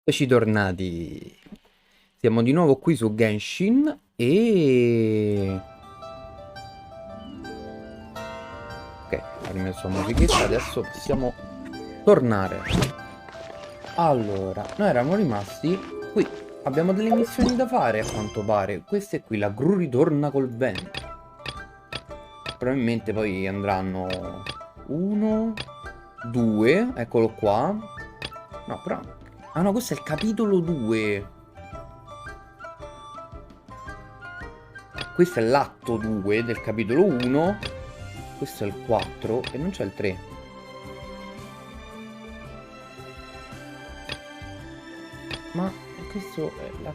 Eccoci tornati. Siamo di nuovo qui su Genshin e... Ok, ho rimesso la musichetta, adesso possiamo tornare. Allora, noi eravamo rimasti qui. Abbiamo delle missioni da fare a quanto pare. Questa è qui, la gru ritorna col vento. Probabilmente poi andranno 1, 2, eccolo qua. No, però... Ah no, questo è il capitolo 2. Questo è l'atto 2 del capitolo 1. Questo è il 4 e non c'è il 3. Ma questo è la...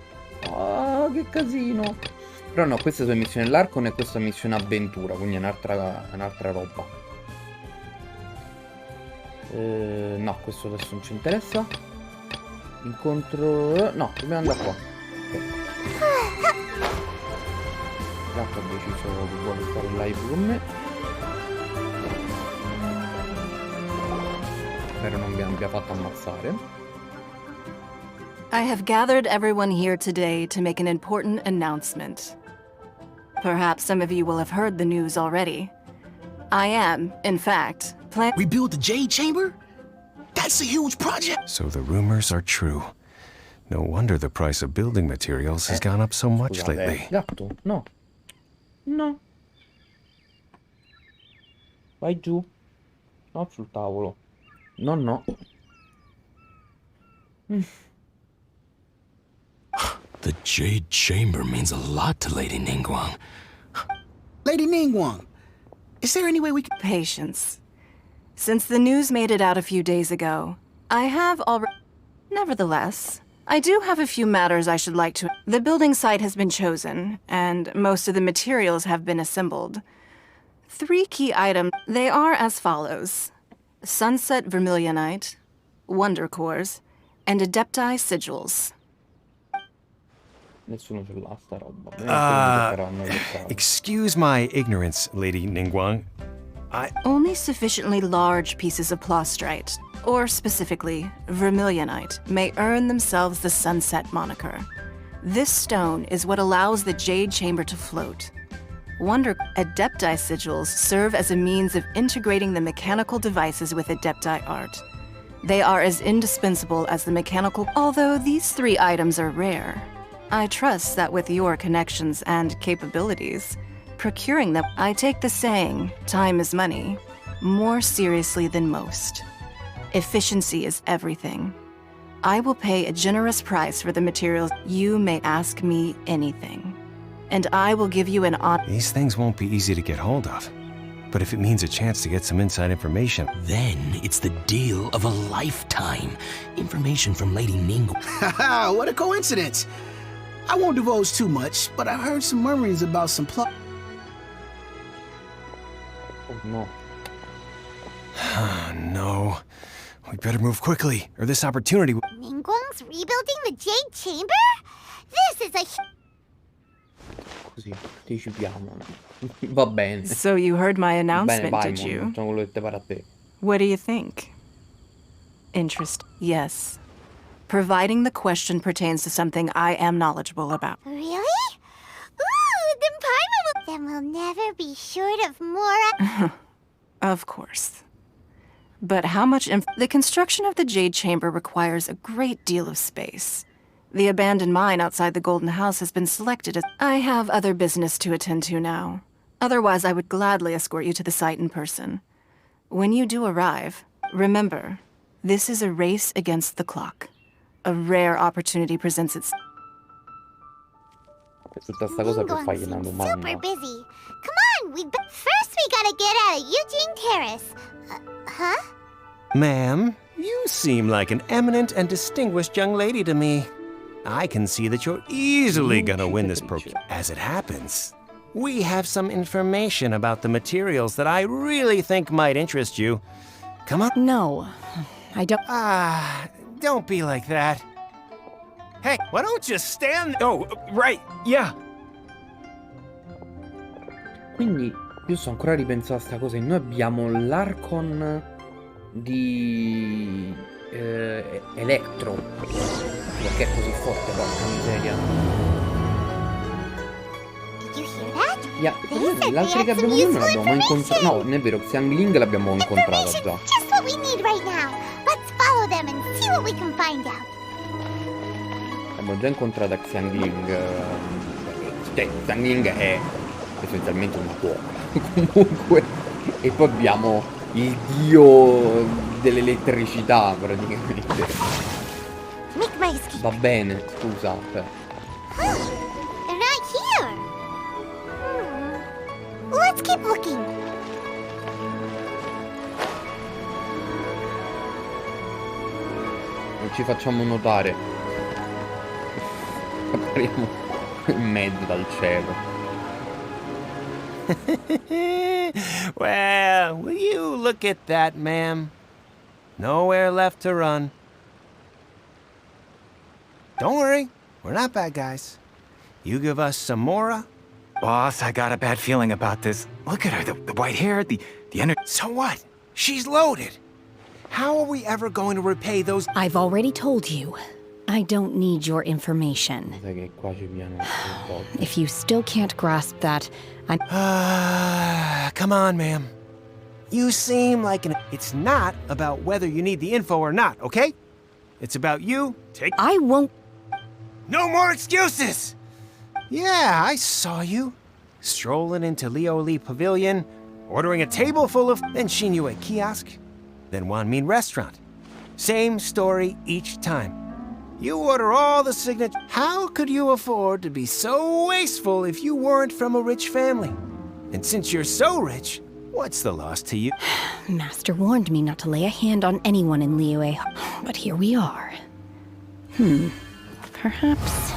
Ah, che casino. Però no, queste sono missioni dell'Arcon e questa è missione avventura, quindi è un'altra roba. No, questo adesso non ci interessa. Incontro... No, dobbiamo andare qua. Ok. L'altro ha deciso che vuole stare live con me. Spero non mi abbia fatto ammazzare. I have gathered everyone here today to make an important announcement. Perhaps some of you will have heard the news already. I am, in fact, Rebuild the Jade Chamber? That's a huge project! So the rumors are true. No wonder the price of building materials has gone up so much Scusate, lately. gatto, no. No. Vai giù. No, sul tavolo. No, no. The Jade Chamber means a lot to Lady Ningguang. Lady Ningguang, is there any way we can... patience. Since the news made it out a few days ago, I have already... Nevertheless, I do have a few matters I should like to... The building site has been chosen, and most of the materials have been assembled. 3 key items. They are as follows. Sunset Vermilionite, Wonder Cores, and Adepti Sigils. Nessuno ce l'ha sta roba. Toccheranno questa- Excuse my ignorance, Lady Ningguang. Only sufficiently large pieces of plastrite, or specifically, vermilionite, may earn themselves the Sunset moniker. This stone is what allows the Jade Chamber to float. Wonder Adepti Sigils serve as a means of integrating the mechanical devices with Adepti art. They are as indispensable as the mechanical... Although these 3 items are rare, I trust that with your connections and capabilities, procuring them, I take the saying, time is money, more seriously than most. Efficiency is everything. I will pay a generous price for the materials. You may ask me anything, and I will give you an honor. These things won't be easy to get hold of. But if it means a chance to get some inside information... Then it's the deal of a lifetime. Information from Lady Ningguang. Haha, what a coincidence! I won't divulge too much, but I heard some murmurings about some Oh no. No. We better move quickly, or this opportunity... Ningguang's rebuilding the Jade Chamber? This is a Così, anticipiamo. Va bene. So you heard my Bene, announcement, vai, did you? sono quello che te pare a te. What do you think? Interest? Yes. Providing the question pertains to something I am knowledgeable about. Really? Ooh, then Paimon will... Then we'll never be short of more... Of course. But how much the construction of the Jade Chamber requires a great deal of space. The abandoned mine outside the Golden House has been selected as... I have other business to attend to now. Otherwise, I would gladly escort you to the site in person. When you do arrive, remember, this is a race against the clock. A rare opportunity presents itself. Tutta sta cosa per Ningguang fargli una seems domanda. super busy. Come on, first we gotta get out of Eugene Terrace. Huh? Ma'am, you seem like an eminent and distinguished young lady to me. I can see that you're easily gonna win this procurement. As it happens, we have some information about the materials that I really think might interest you. Come on. No, I don't... Don't be like that. Hey, why don't you stand... Oh, right, yeah. Quindi io sto ancora ripensando a sta cosa. Noi abbiamo l'Arcon di Electro. Perché è così forte, porca miseria. Did you hear that? Yeah, They said le altre they che had some abbiamo noi non useful l'abbiamo mai incontrata. information. No, non è vero, Xiangling l'abbiamo incontrata Information, già. just what we need right now. Let's follow them and see what we can find out. Abbiamo già incontrato Xiangling. Cioè, Xiangling è essenzialmente una cuoca. Comunque. E poi abbiamo il dio dell'elettricità, praticamente. Make my escape. Va bene, scusa. They're not here. Let's keep looking. Non ci facciamo notare. Appariamo in mezzo dal cielo. Well, will you look at that, ma'am? Nowhere left to run. Don't worry, we're not bad guys. You give us some Mora. Boss, I got a bad feeling about this. Look at her, the white hair, the energy. So what? She's loaded. How are we ever going to repay those? I've already told you. I don't need your information. Sai che qua ci piano un po'. If you still can't grasp that, I'm... Come on, ma'am. You seem like an... It's not about whether you need the info or not, okay? It's about you. I won't... No more excuses! Yeah, I saw you. Strolling into Leo Lee Pavilion, ordering a table full of... Then Shinyu kiosk, then Wanmin restaurant. Same story each time. You order all the signatures. How could you afford to be so wasteful if you weren't from a rich family? And since you're so rich, what's the loss to you? Master warned me not to lay a hand on anyone in Liyue, but here we are. Perhaps...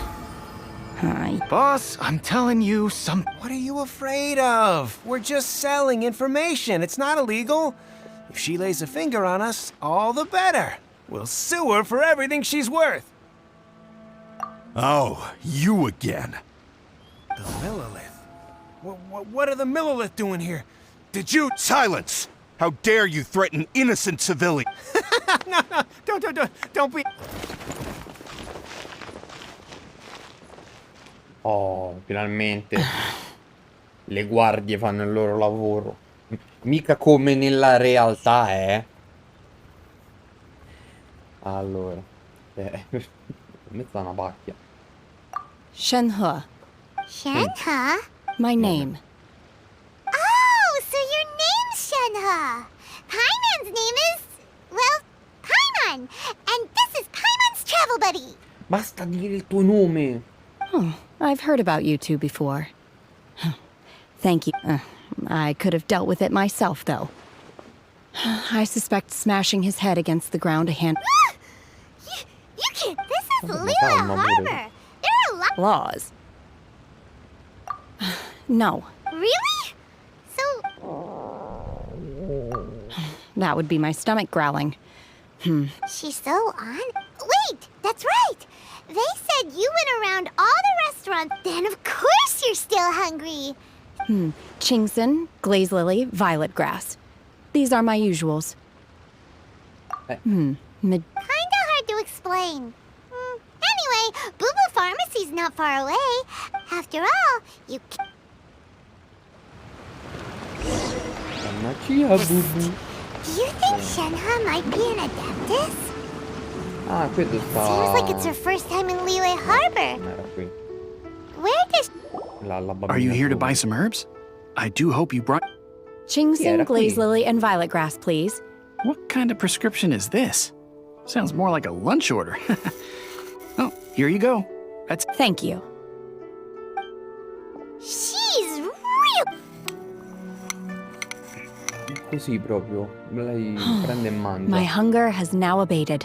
Boss, I'm telling you some... What are you afraid of? We're just selling information. It's not illegal. If she lays a finger on us, all the better. We'll sue her for everything she's worth. Oh, you again. The Millilith? What are the Millilith doing here? Did you... Silence! How dare you threaten innocent civilians? No, don't be... Oh, finalmente. Le guardie fanno il loro lavoro. Mica come nella realtà, eh. Allora. Mezza una pacchia. Shenhe, Shenhe? my name. Oh, so your name's Shenhe. Paimon's name is, well, Paimon. And this is Paimon's travel buddy. Basta dire il tuo nome. Oh, I've heard about you two before. Thank you. I could have dealt with it myself, though. I suspect smashing his head against the ground a hand... You can't. This is Oh, Liyue calma, Harbor. pure. There are a lot. Laws. No, Really? So, that would be my stomach growling. she's so on. Wait, that's right. They said you went around all the restaurants. Then of course you're still hungry. Chingson, glaze lily, violet grass. These are my usuals. Kinda hard to explain. Anyway, Boo Boo Pharmacy's not far away. After all, you can... Farmacia, bubu. Do you think Shenhe might be an adeptus? Ah, questo sta... Seems like it's her first time in Liyue Harbor. Non era qui. Where does... La bambina Are you here to blu. buy some herbs? I do hope you brought... Chingson, era glaze qui. lily, and violet grass, please. What kind of prescription is this? Sounds more like a lunch order. Oh, here you go. That's... Thank you. She's real... Così proprio. Lei prende e mangia. My hunger has now abated.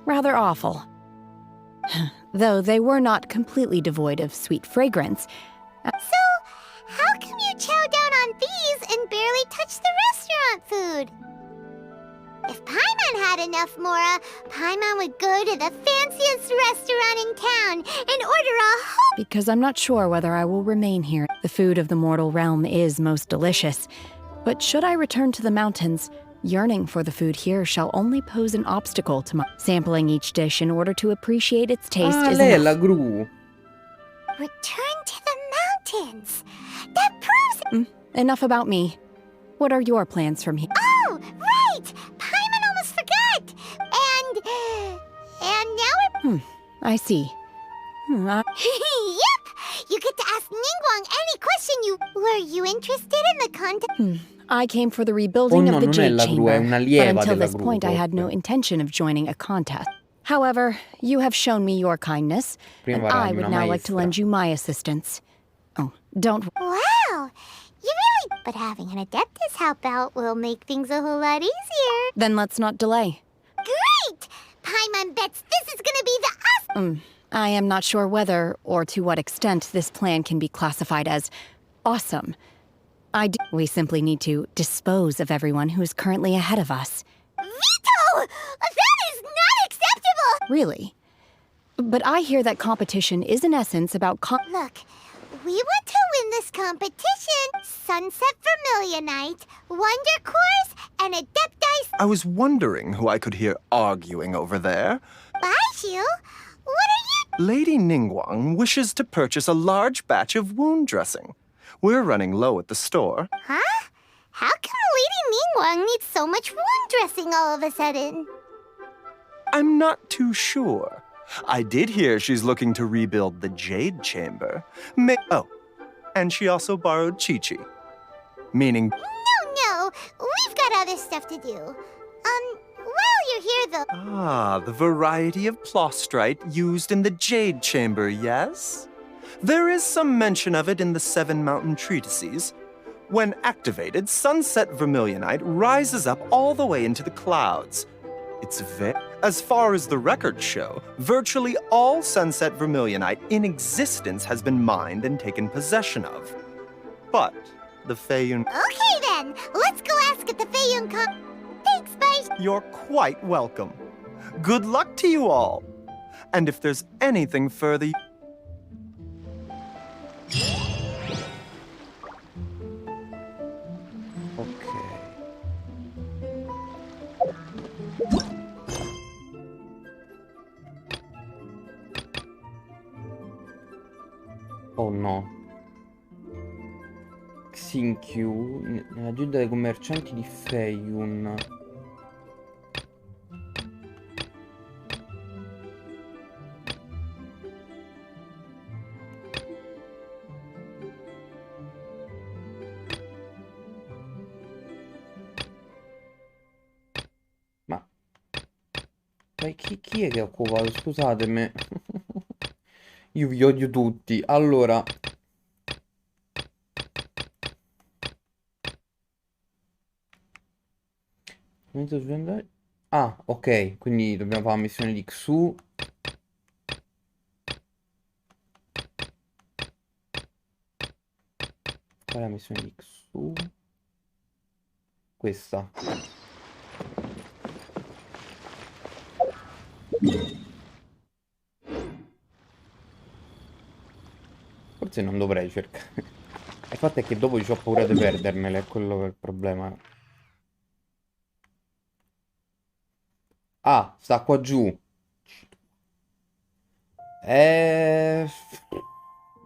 Rather awful. Though they were not completely devoid of sweet fragrance. So, how come you chow down on these and barely touch the restaurant food? If Paimon had enough Mora, Paimon would go to the fanciest restaurant in town and order a whole... Because I'm not sure whether I will remain here. The food of the mortal realm is most delicious. But should I return to the mountains, Yearning for the food here shall only pose an obstacle to my sampling each dish in order to appreciate its taste Ah, is lei è enough. la gru. Return to the mountains. That proves. Enough about me. What are your plans from here? Oh, right. Paimon almost forgot. And now we're. I see. Yep. You get to ask Ningguang any question you. Were you interested in the content? I came for the rebuilding Oh no, of the non è Jade la gru, Chamber, è una but lieva until della this gru, point I had no forse. intention of joining a contest. However, you have shown me your kindness, Prima and varrà I una would now like to maestra. lend you my assistance. Oh, don't... Wow. You really. But having an Adeptus help out will make things a whole lot easier. Then let's not delay. Great! Paimon bets this is gonna be the awesome. I am not sure whether or to what extent this plan can be classified as awesome. We simply need to dispose of everyone who is currently ahead of us. Veto! That is not acceptable! Really? But I hear that competition is in essence about Look, we want to win this competition. Sunset Vermilionite, Wonder Course, and Adepti I was wondering who I could hear arguing over there. Baiju? What are you? Lady Ningguang wishes to purchase a large batch of wound dressing. We're running low at the store. Huh? How come Lady Ningguang needs so much wound dressing all of a sudden? I'm not too sure. I did hear she's looking to rebuild the Jade Chamber. Oh, and she also borrowed Chi-Chi. Meaning, No, we've got other stuff to do. While you're here though. the variety of plostrite used in the Jade Chamber, yes? There is some mention of it in the Seven Mountain Treatises. When activated, Sunset Vermilionite rises up all the way into the clouds. As far as the records show, virtually all Sunset Vermilionite in existence has been mined and taken possession of. But the Feiyun... Okay then, let's go ask at the Feiyun Con. Thanks, Baiju. You're quite welcome. Good luck to you all. And if there's anything further... Ok. Oh no. Xinkyu nella gilda dei commercianti di Feiyun. Ma chi è che ha occupato? Scusatemi. Io vi odio tutti. Allora, ah, ok, quindi dobbiamo fare la missione di Xu. Qual è la missione di Xu? Questa. Forse non dovrei cercare. Il fatto è che dopo ho paura di perdermele, è quello che è il problema. Ah, sta qua giù.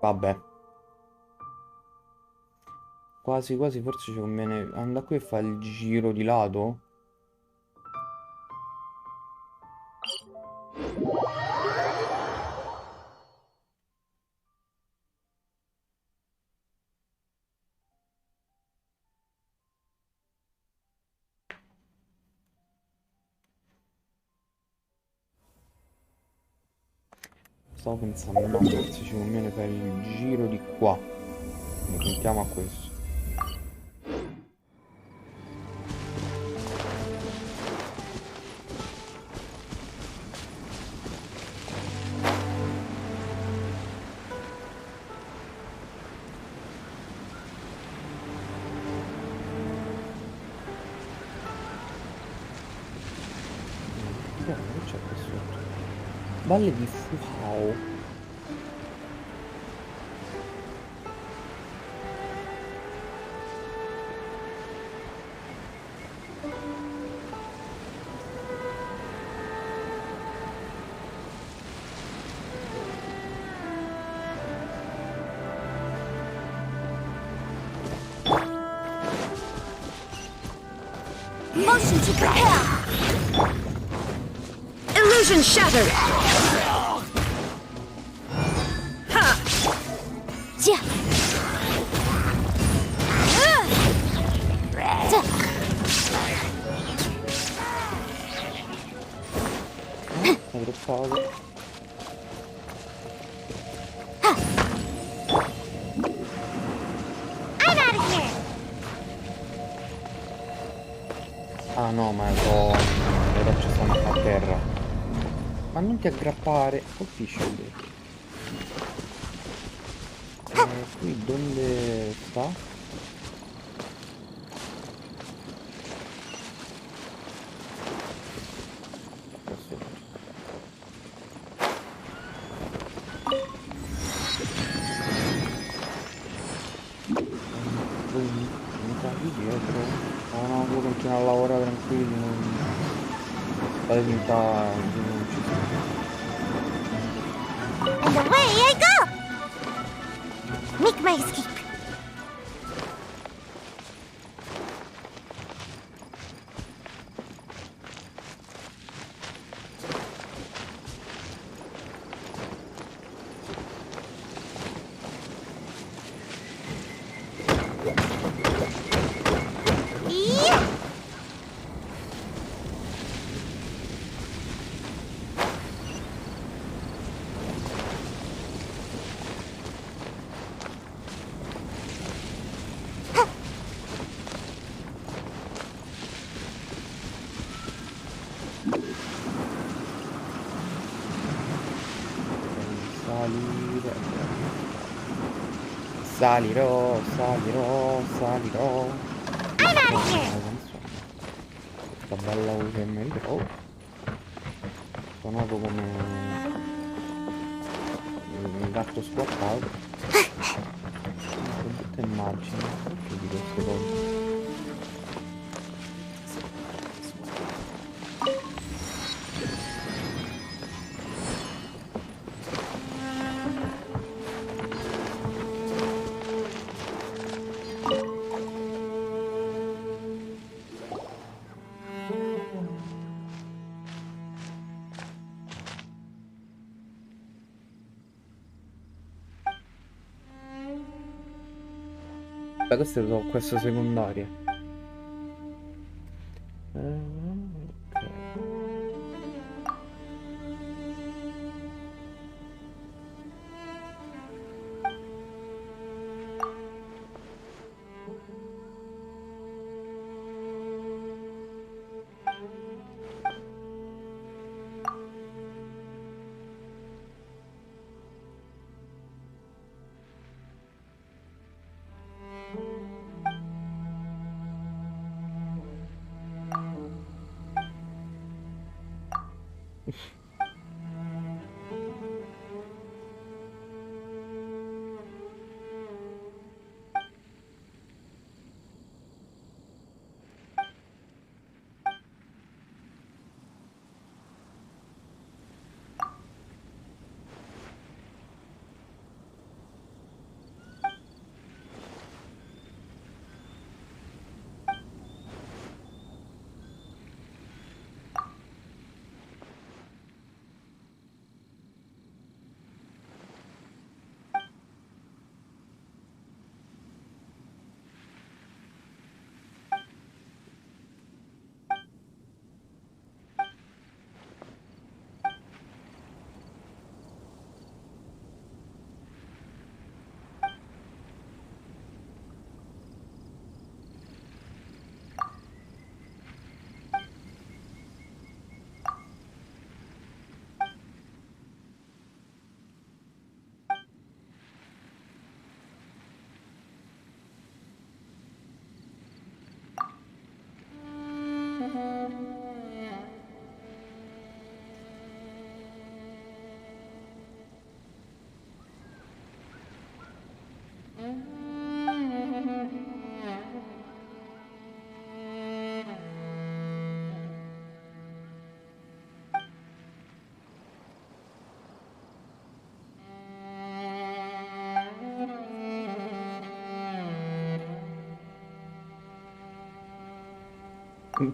Vabbè. Quasi quasi forse ci conviene andare qui e fare il giro di lato. Stavo pensando, no, forse ci conviene fare il giro di qua. Quindi puntiamo a questo. Che c'è qua sotto? Balle di Fuhao. Motion to prepare. Illusion shattered! Ja. Ho droppato. I'm out of here. Ah no, ma le rocce stanno a terra. Ma non ti aggrappare, colpisci lui. Qui dove sta? Questo. Mi tagli dietro. No, no, puoi continuare a lavorare tranquilli, non fate finta di non ci sia. And away I go. Make my escape. Yeah. Salire. Salirò, salirò, salirò. I'm out of here. Questa bella voce meriterò. Suonato come un gatto squattato. Che immagini, perché di queste cose? Beh, queste sono queste secondarie. Ok. Ok.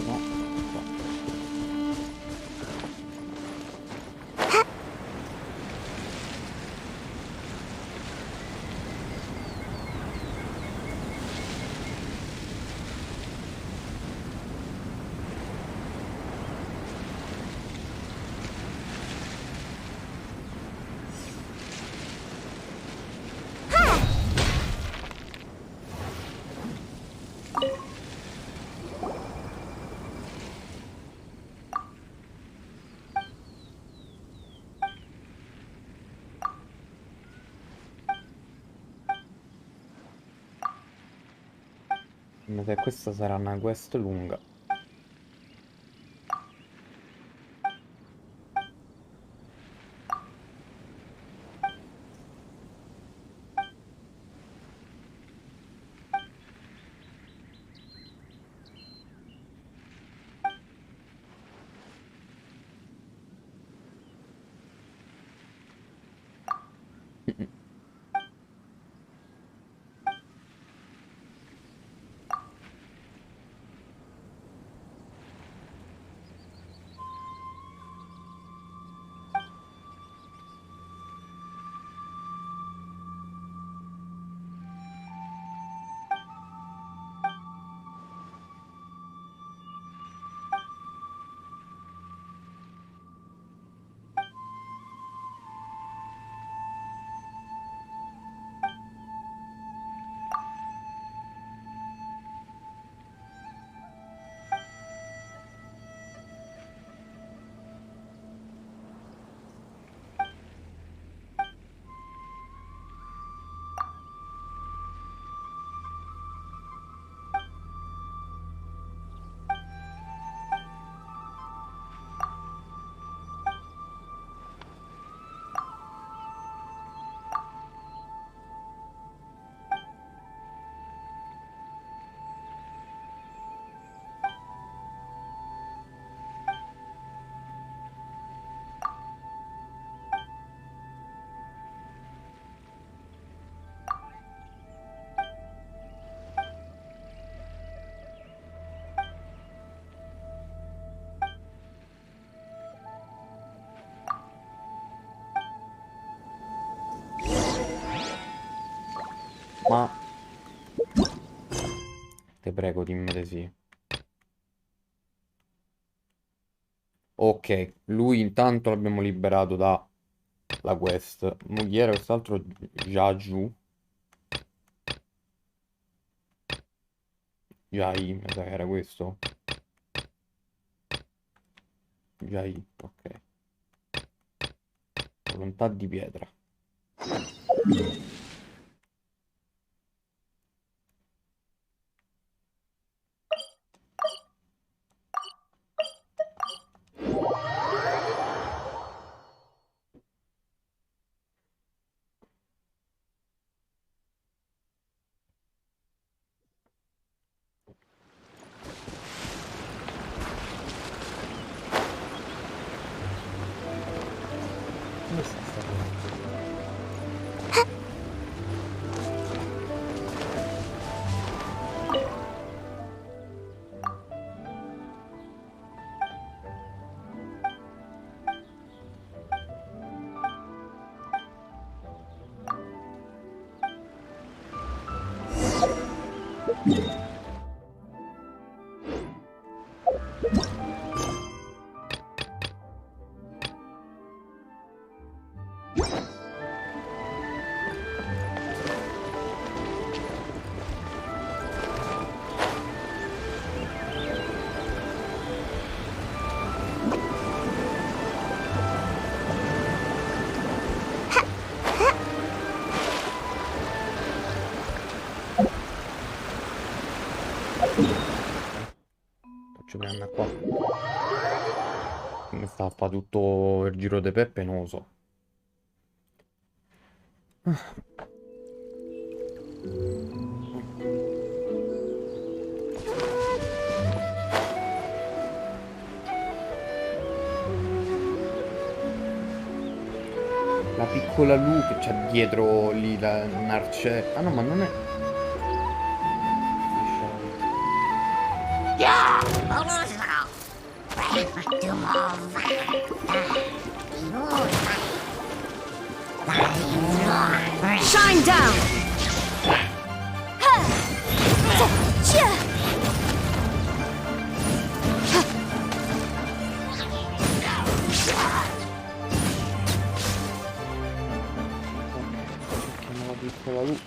No, qua. Ma se questa sarà una quest lunga. Ma te prego, dimmi di sì. Ok, lui intanto l'abbiamo liberato dalla quest. Mogliere, quest'altro già giù. Giai, mi sa che era questo. Giai, ok. Volontà di pietra. Dove sta sta cosa? anna qua. Come sta a fa tutto il giro de peppe, non lo so. La piccola Lu che c'ha dietro lì la narce. Ah no, ma non è. Shine down! Cerchiamo la piccola Lu.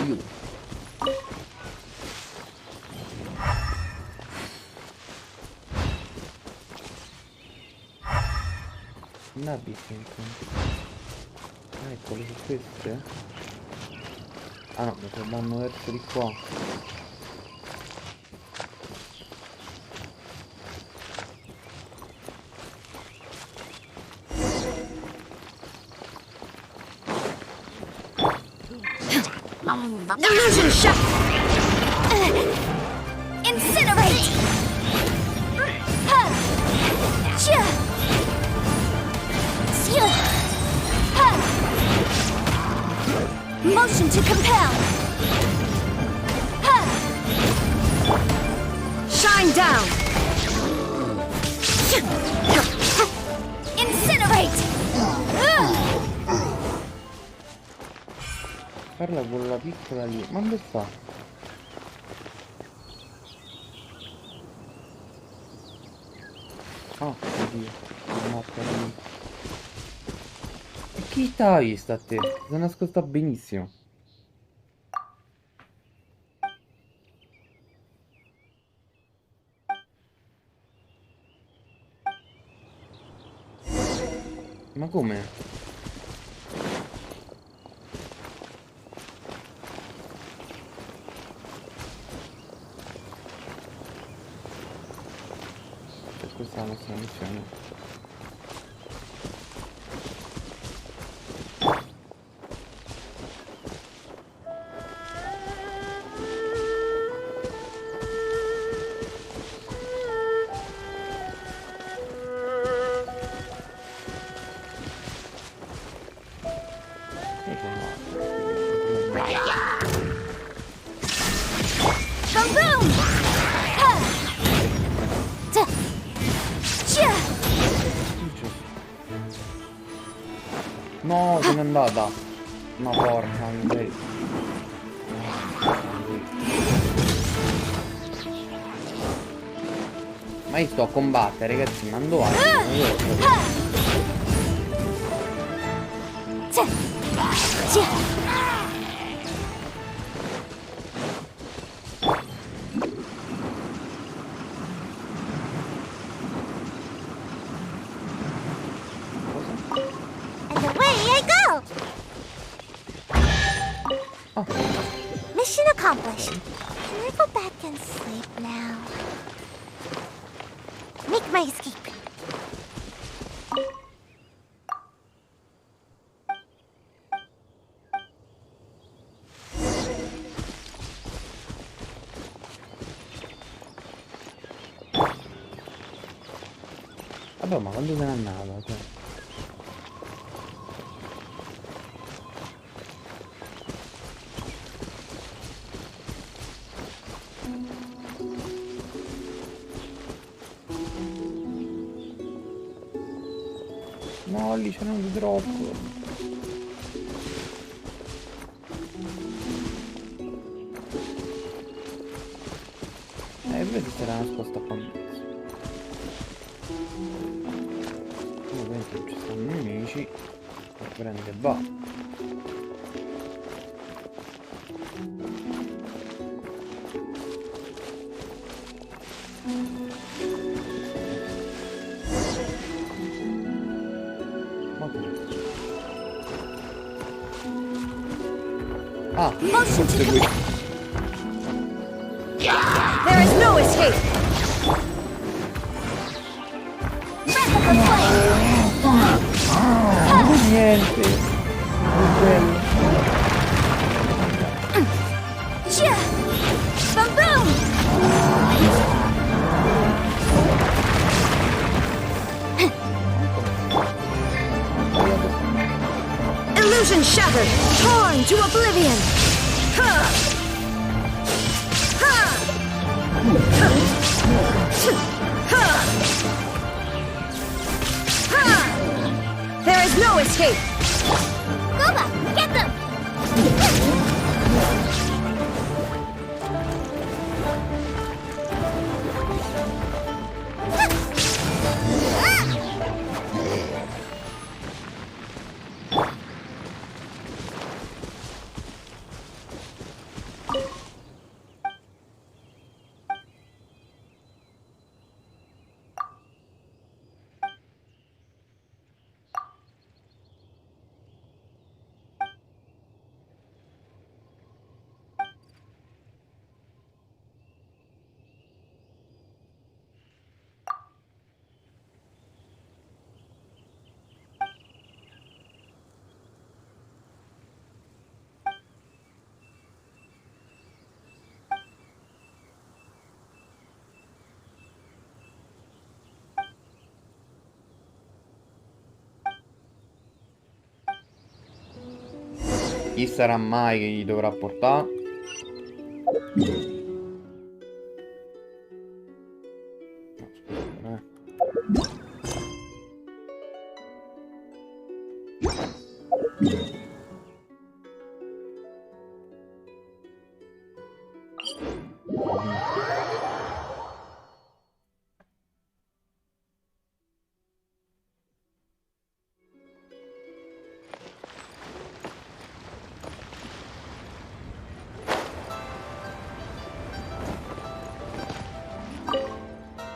Lu. Nabi sempre. Ah, eccole su queste? Ah no, mi vanno verso di qua. Illusion shot! Incinerate! Motion to compel! Shine down! Incinerate! Parla con la piccola lì. Ma dove sta? Ah, oddio. È morta lì. E chi t'ha vista a te? Si è nascosta benissimo. Ma come? Questa è la nostra missione. No, se n'è andata. Ma porca miseria. Ma io sto a combattere, ragazzi, mando avanti. Mission accomplished. Can I go back and sleep now? Make my escape. Vabbè, ma quando se n'è andata, cioè. No, lì ce n'è di troppo. Vedi se era nascosta qua in mezzo. Ovviamente ci stanno nemici. E prende e va. Ah, forse qui. There is no escape! Niente. È bello. Boom boom! Illusion shattered! Torn to oblivion! Ha! Ha! Ha! Ha! There is no escape! Boba, get them! Chi sarà mai che gli dovrà portare? No,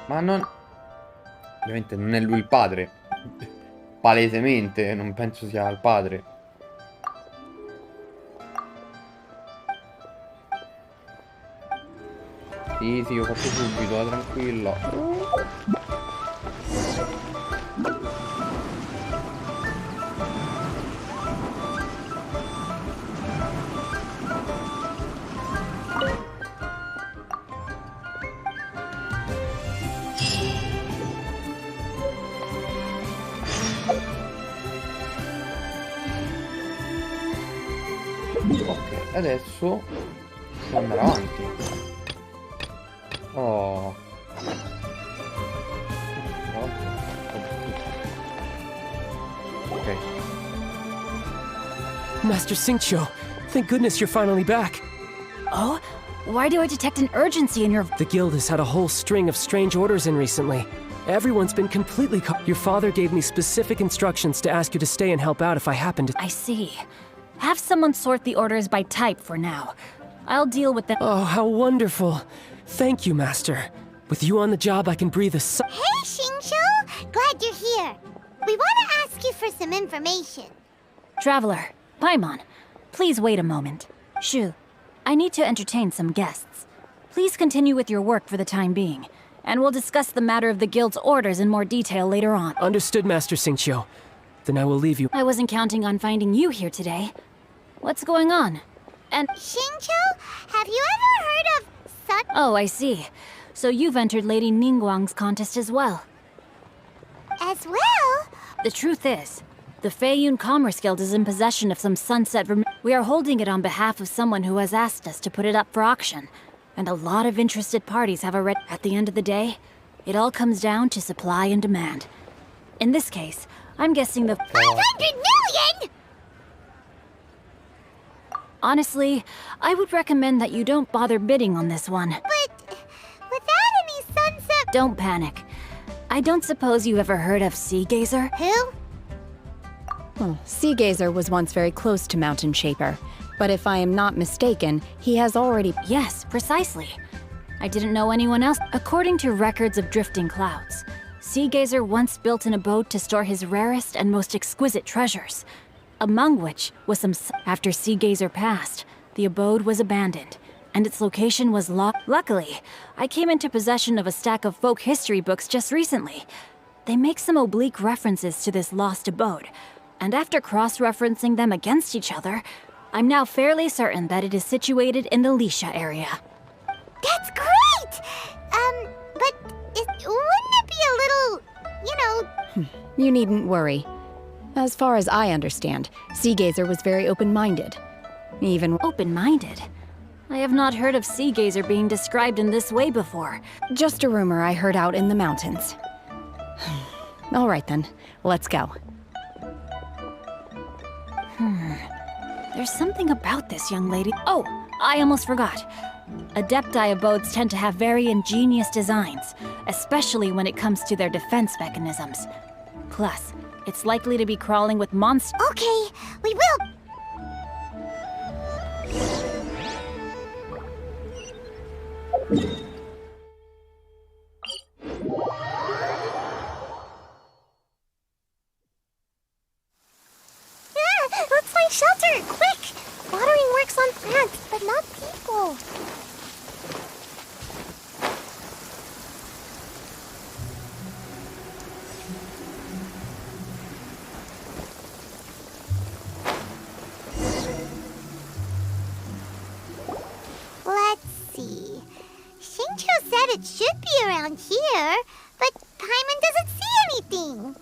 ma non... Ovviamente non è lui il padre. Palesemente, non penso sia il padre. Sì, sì, ho fatto subito, tranquillo. Ok, adesso devo andare avanti. Oh. Ok. Master Xingqiu, thank goodness you're finally back. Oh? Why do I detect an urgency in your... The guild has had a whole string of strange orders in recently. Everyone's been completely Your father gave me specific instructions to ask you to stay and help out if I happen to... I see. Have someone sort the orders by type for now. I'll deal with them. Oh, how wonderful. Thank you, Master. With you on the job, I can breathe a sigh. Hey, Xingqiu! Glad you're here. We want to ask you for some information. Traveler, Paimon, please wait a moment. Shu, I need to entertain some guests. Please continue with your work for the time being, and we'll discuss the matter of the guild's orders in more detail later on. Understood, Master Xingqiu. Then I will leave you. I wasn't counting on finding you here today. What's going on? And... Xingqiu, have you ever heard of such... Oh, I see. So you've entered Lady Ningguang's contest as well. As well? The truth is, the Feiyun Commerce Guild is in possession of some sunset... We are holding it on behalf of someone who has asked us to put it up for auction. And a lot of interested parties have already... At the end of the day, it all comes down to supply and demand. In this case, I'm guessing the... 500 million?! Honestly, I would recommend that you don't bother bidding on this one. But without any sunset... Don't panic. I don't suppose you ever heard of Sea Gazer? Who? Well, Sea Gazer was once very close to Mountain Shaper. But if I am not mistaken, he has already... Yes, precisely. I didn't know anyone else. According to records of drifting clouds, Sea Gazer once built an abode to store his rarest and most exquisite treasures, among which was some... After Sea Gazer passed, the abode was abandoned, and its location was locked. Luckily, I came into possession of a stack of folk history books just recently. They make some oblique references to this lost abode, and after cross-referencing them against each other, I'm now fairly certain that it is situated in the Lisha area. That's great! But wouldn't it be a little, you know... You needn't worry. As far as I understand, Seagazer was very open-minded. Even open-minded? I have not heard of Seagazer being described in this way before. Just a rumor I heard out in the mountains. All right then, let's go. There's something about this young lady. Oh, I almost forgot. Adepti abodes tend to have very ingenious designs, especially when it comes to their defense mechanisms. Plus, it's likely to be crawling with monsters. Okay, we will. Let's find shelter, quick! Watering works on plants, but not people. Let's see. Shincho said it should be around here, but Paimon doesn't see anything.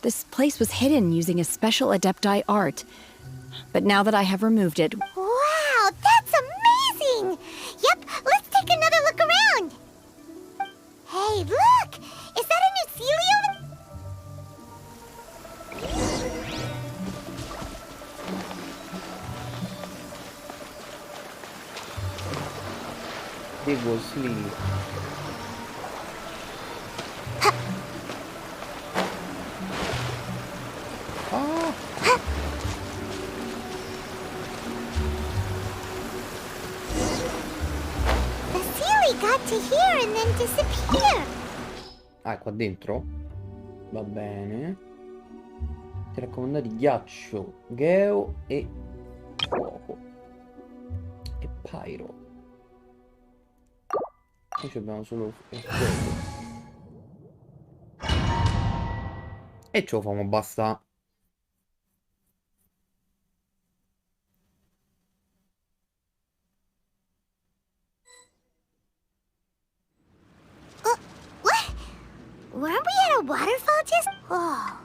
This place was hidden using a special Adepti art. But now that I have removed it... Wow, that's amazing! Yep, let's take another look around. Hey, look! Is that a new Celio? Devo sleep. The Sealy got to here and then disappear. Ah, è qua dentro? Va bene. Ti raccomandati ghiaccio, geo e fuoco. E pyro. Qui abbiamo solo il fuoco. E ce lo famo basta. What? Weren't we at a waterfall just? Oh,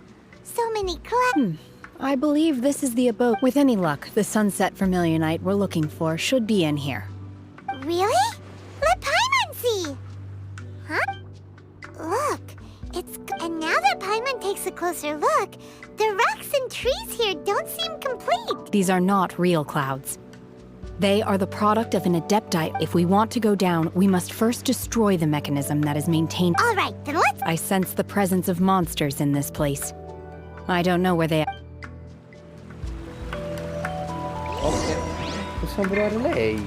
so many clouds. I believe this is the abode. With any luck, the sunset vermilionite we're looking for should be in here. Really? Let Paimon see. Huh? Look, and now that Paimon takes a closer look, the rocks and trees here don't seem complete. These are not real clouds. They are the product of an Adepti. If we want to go down, we must first destroy the mechanism that is maintained. All right, then let's... I sense the presence of monsters in this place. I don't know where they are. Ok, possiamo provare lei.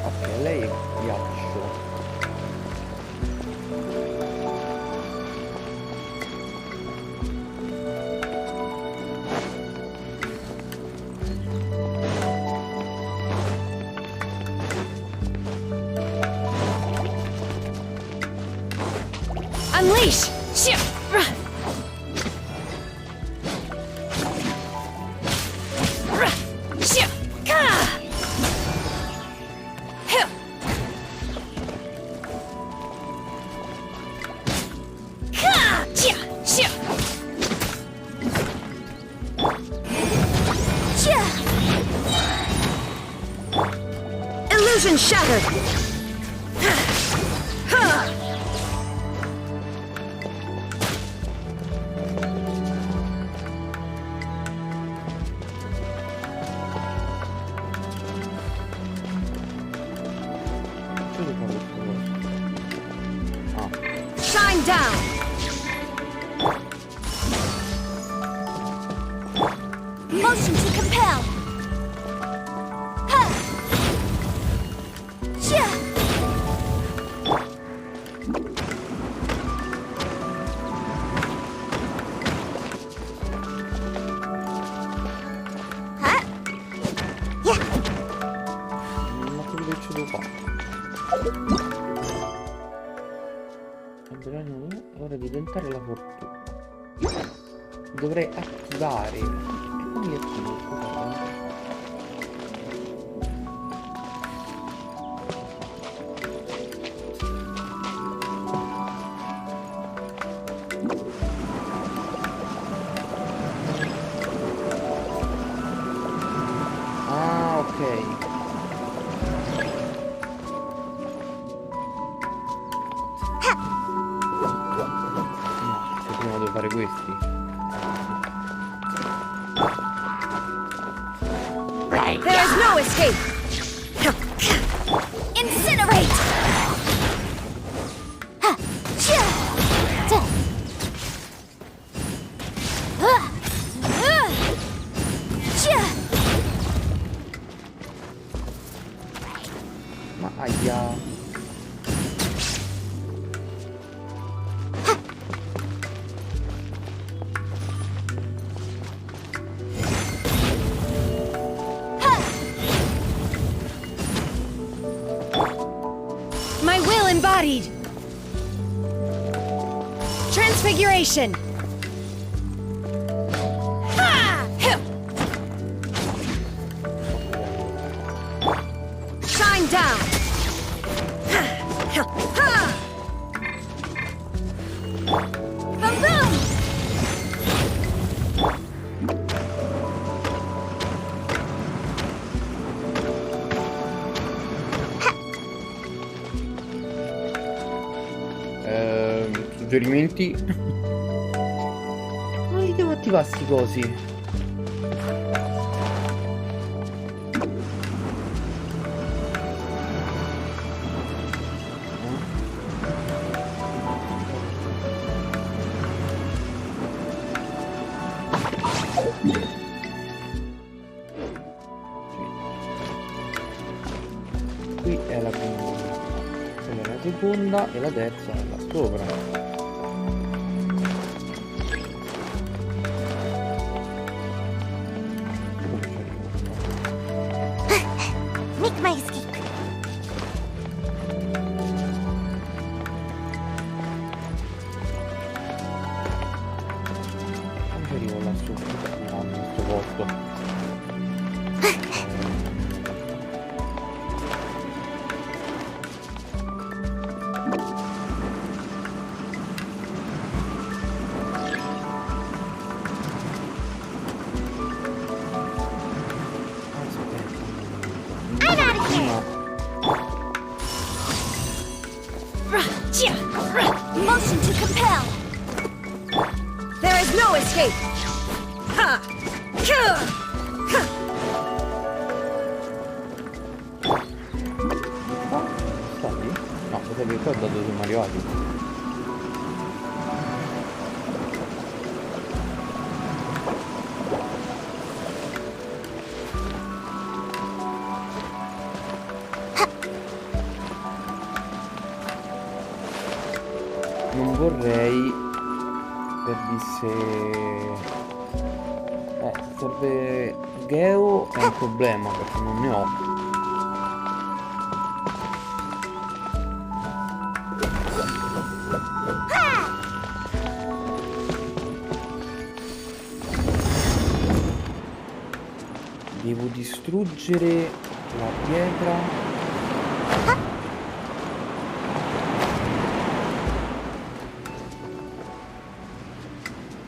Ok, lei è ghiaccio. Unleash! Illusion shattered! Shine down! Motion to compel! È ora di tentare la fortuna. Dovrei attivare. E come li attivo? Scusate. Ah, ok. Prima devo fare questi. There is no escape! Incinerate! Ma aia. My will embodied! Transfiguration! Shine down! Boom boom! Suggerimenti? Non li devo attivare sti cosi. Qui è la prima, quella è la seconda e la terza è là sopra. Make my escape. Come ci arrivo lassù? No, in questo posto. Motion to compel! There is no escape! Ha! Stai? No, sapevi qua da dove siamo arrivati. Non vorrei perdisse. Serve Geo è un problema perché non ne ho. Devo distruggere la pietra.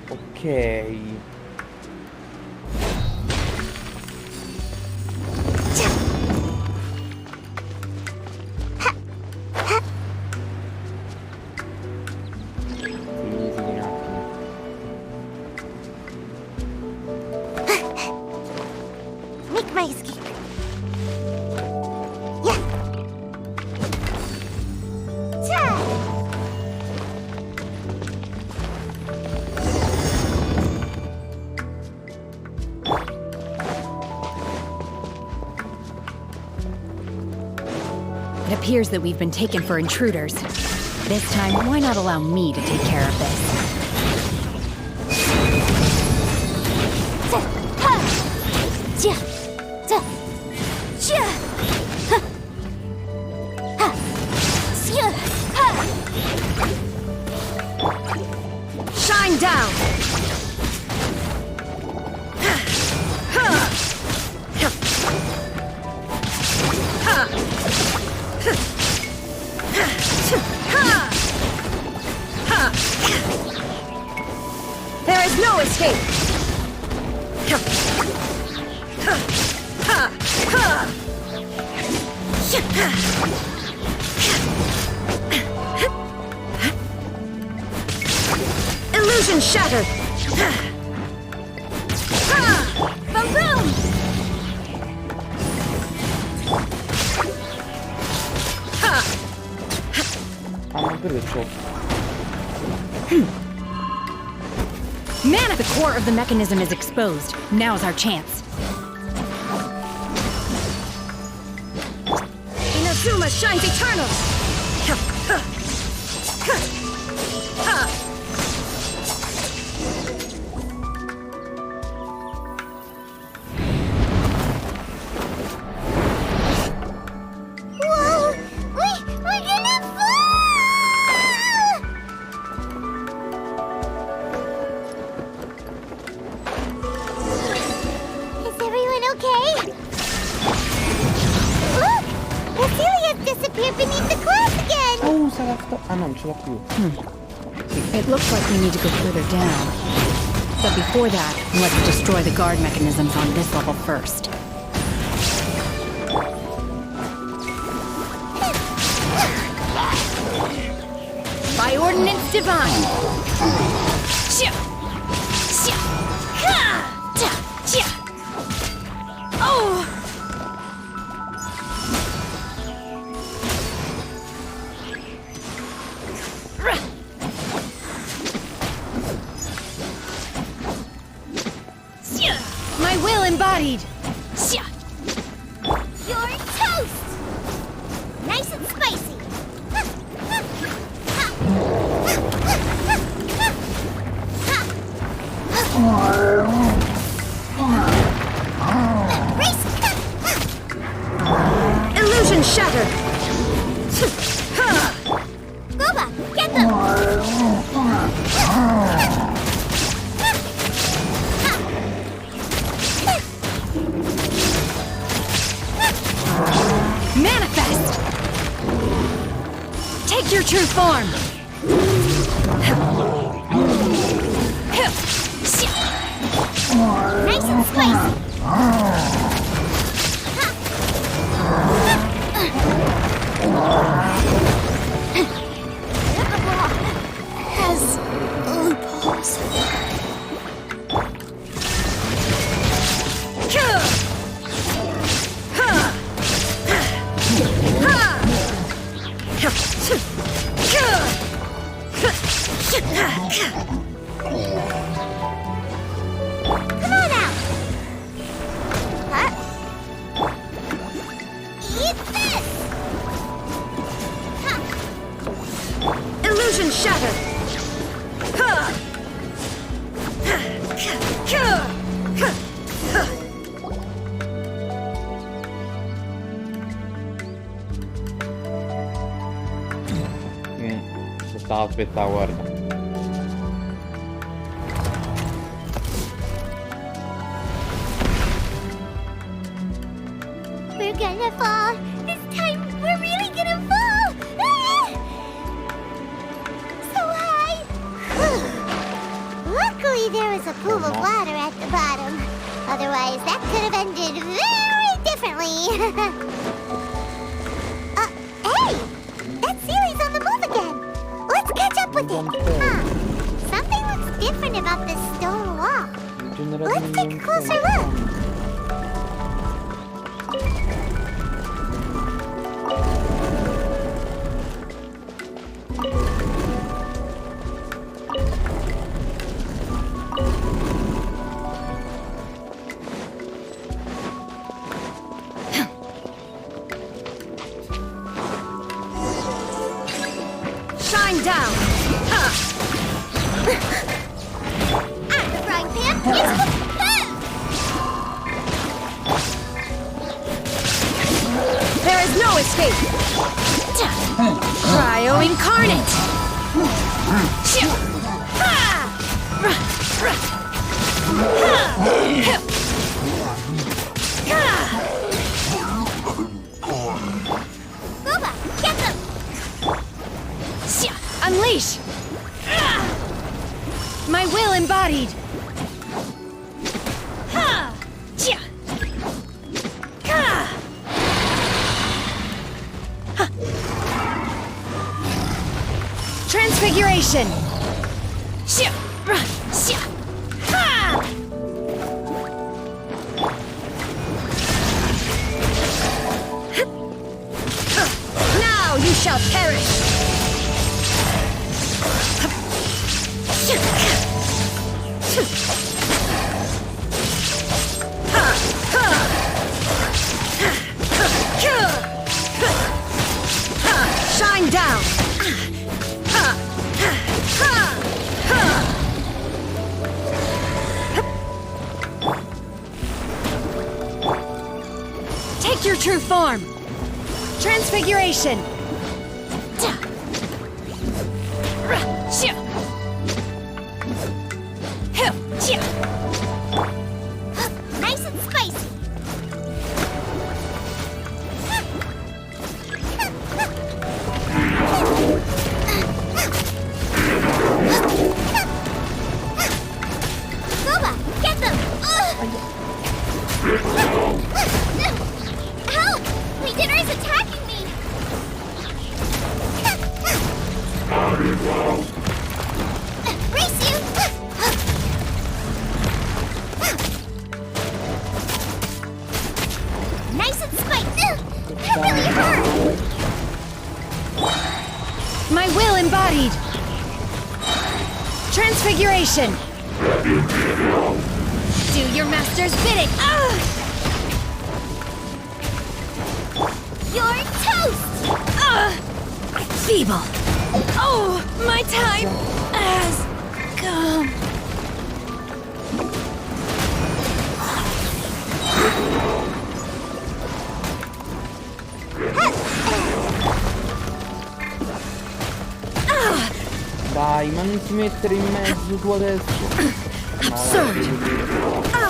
Ok. Make my escape. Yeah. It appears that we've been taken for intruders. This time, why not allow me to take care of this? Shine down! There is no escape! Illusion shattered! Boom boom! Ah, ma quello è ciò. Man, the core of the mechanism is exposed. Now's our chance. Inazuma shines eternal! Whoa! We're gonna fall! Is everyone okay? Look! Cecilia's disappeared beneath the glass again! Oh, sarà ah, non ce l'ho più. It looks like we need to go further down. But before that, let's destroy the guard mechanisms on this level first. By ordinance divine! Oh! My will embodied! You're toast! Nice and spicy! Illusion shattered! Boba, get them! Manifest! Take your true form! Nice and spicy! Has loopholes. Come on out! Huh? Eat this! Huh. Illusion shattered! Aspetta, guarda. We're gonna fall. This time, we're really gonna fall. Ah! So high. Luckily, there was a pool of water at the bottom. Otherwise, that could have ended very differently. Hey! That Sealy's on the move again. Let's catch up with it. Huh. Something looks different about this stone wall. Let's take a closer look. Shine down! I'm the frying pan. It's There is no escape! Cryo incarnate! Booba, get them! Unleash! My will embodied! Transfiguration! Now you shall perish! Shine down! Take your true form! Transfiguration! Nice and spicy! Booba, get them! Help! Leader is attacking me! Race you! Nice and spicy! That really hurt! My will embodied! Transfiguration! Do your master's bidding! You're toast! Feeble! Oh, my time has come! Dai, ma non ti mettere in mezzo tu adesso. Absurd!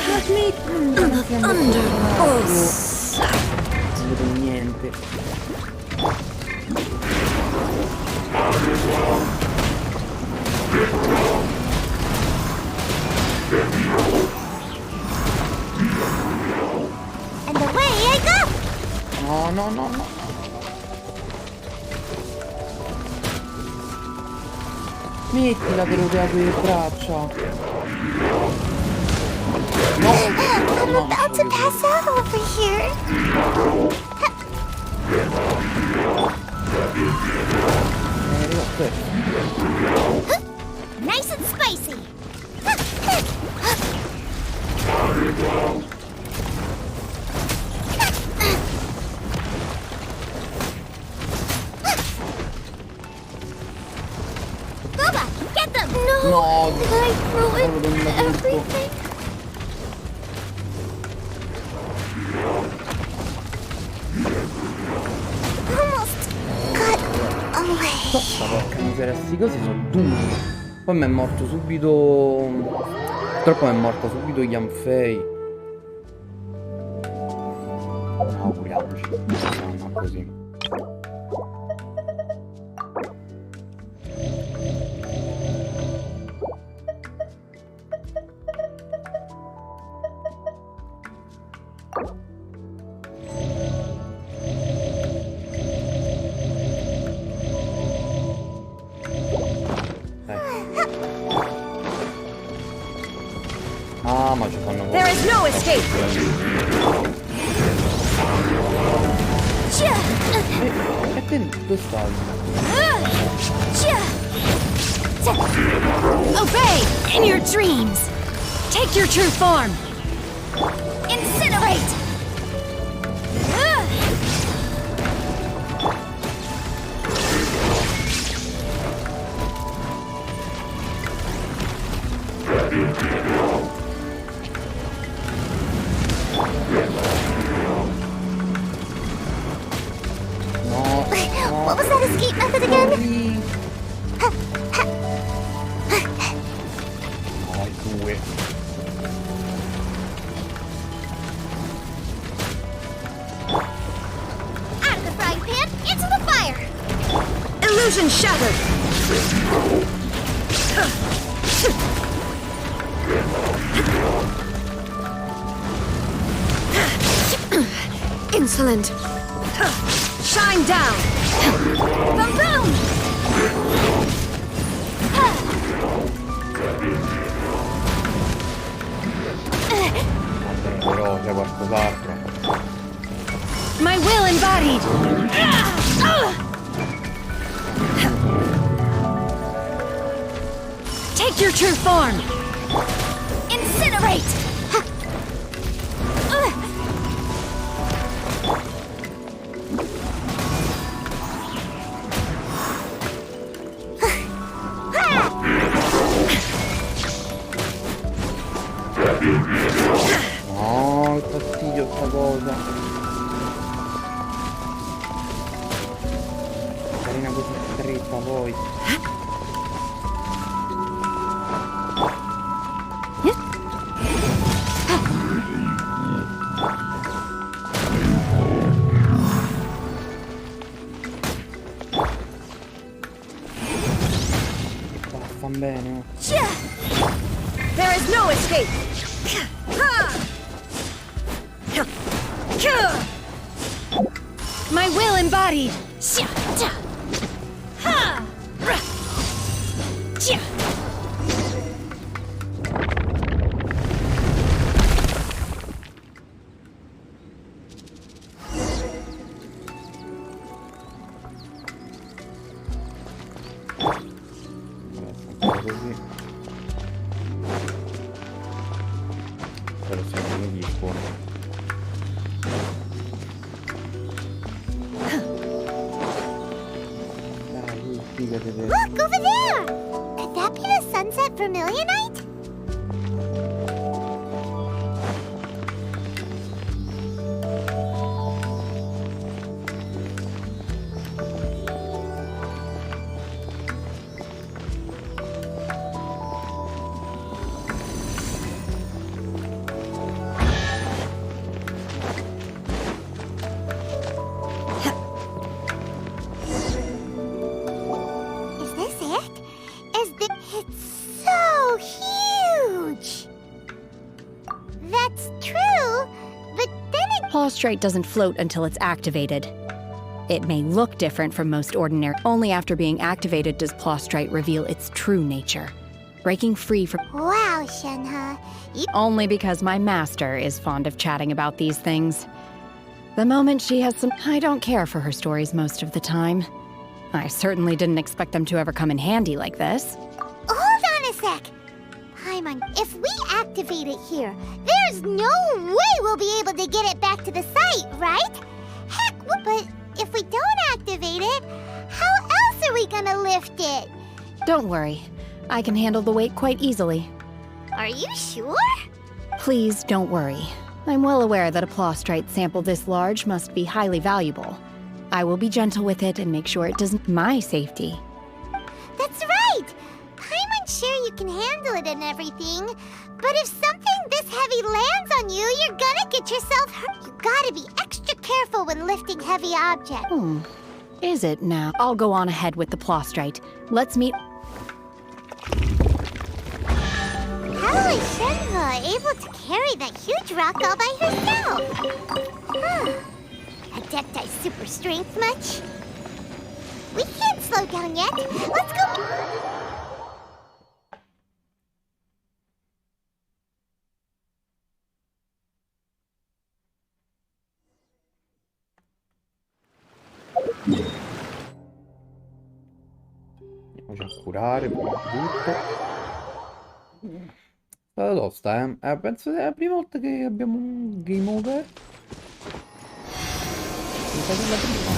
Let me under. Non vedo niente. And away I go! No, no, no, no. Mettila che rodeato le braccia. No! I'm about to pass out over here. Arriva questo. Nice and spicy. Booba, get them! No! Did I ruin everything? Almost got away. Porca miseria, sti cosi sono duri. Poi mi è morto subito. Purtroppo mi è morta subito Yanfei. No, auguriamoci. No, così. Ah, ma ci fanno There is no escape! E te dove stai? Obey in your dreams! Take your true form! Incinerate! What was that escape method again? Vai, due. Out of the frying pan, into the fire! Illusion shattered! Insolent! Shine down! Boom boom! Però c'è qualcos'altro. My will embodied! Take your true form! Incinerate! No, il fastidio sta cosa. Carina così stretta poi. Fan bene. There is no escape! My will embodied! Così. Però siamo negli scontri. Dai, figate te. Look, over there! Could that be the sunset vermilionite? Is this it? It's so huge! That's true, but then it... Plaustrite doesn't float until it's activated. It may look different from most ordinary. Only after being activated does Plaustrite reveal its true nature. Breaking free from... Wow, Shenhe. You... Only because my master is fond of chatting about these things. The moment she has some... I don't care for her stories most of the time. I certainly didn't expect them to ever come in handy like this. Hold on a sec! Paimon, if we activate it here, there's no way we'll be able to get it back to the site, right? Heck, but if we don't activate it, how else are we gonna lift it? Don't worry. I can handle the weight quite easily. Are you sure? Please don't worry. I'm well aware that a Plaustrite sample this large must be highly valuable. I will be gentle with it and make sure it doesn't... My safety. That's right! Paimon's sure you can handle it and everything, but if something this heavy lands on you, you're gonna get yourself hurt. You gotta be extra careful when lifting heavy objects. Is it now? I'll go on ahead with the Plaustrite. Let's meet... How is Shenhe able to carry that huge rock all by herself? Huh. Adepti super strength much? We can't slow down yet. Let's go. Andiamoci a curare prima di tutto. È stata tosta, eh? Penso che è la prima volta che abbiamo un game over. Mi sa che è la prima.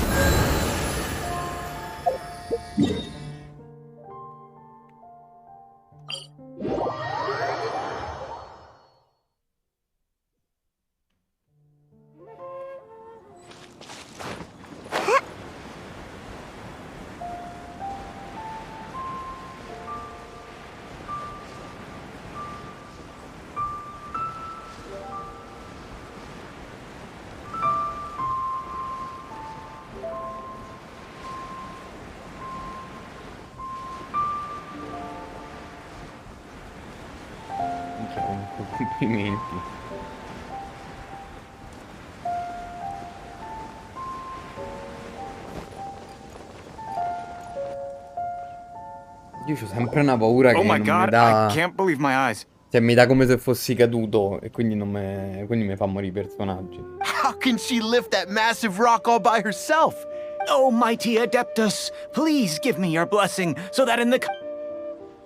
Complimenti. Io c'ho sempre una paura che Oh my non mi god, I dà... can't believe my eyes. Cioè, mi dà come se fossi caduto e quindi non quindi mi fa morire i personaggi. How can she lift that massive rock all by herself? Oh, mighty Adeptus, please give me your blessing so that in the...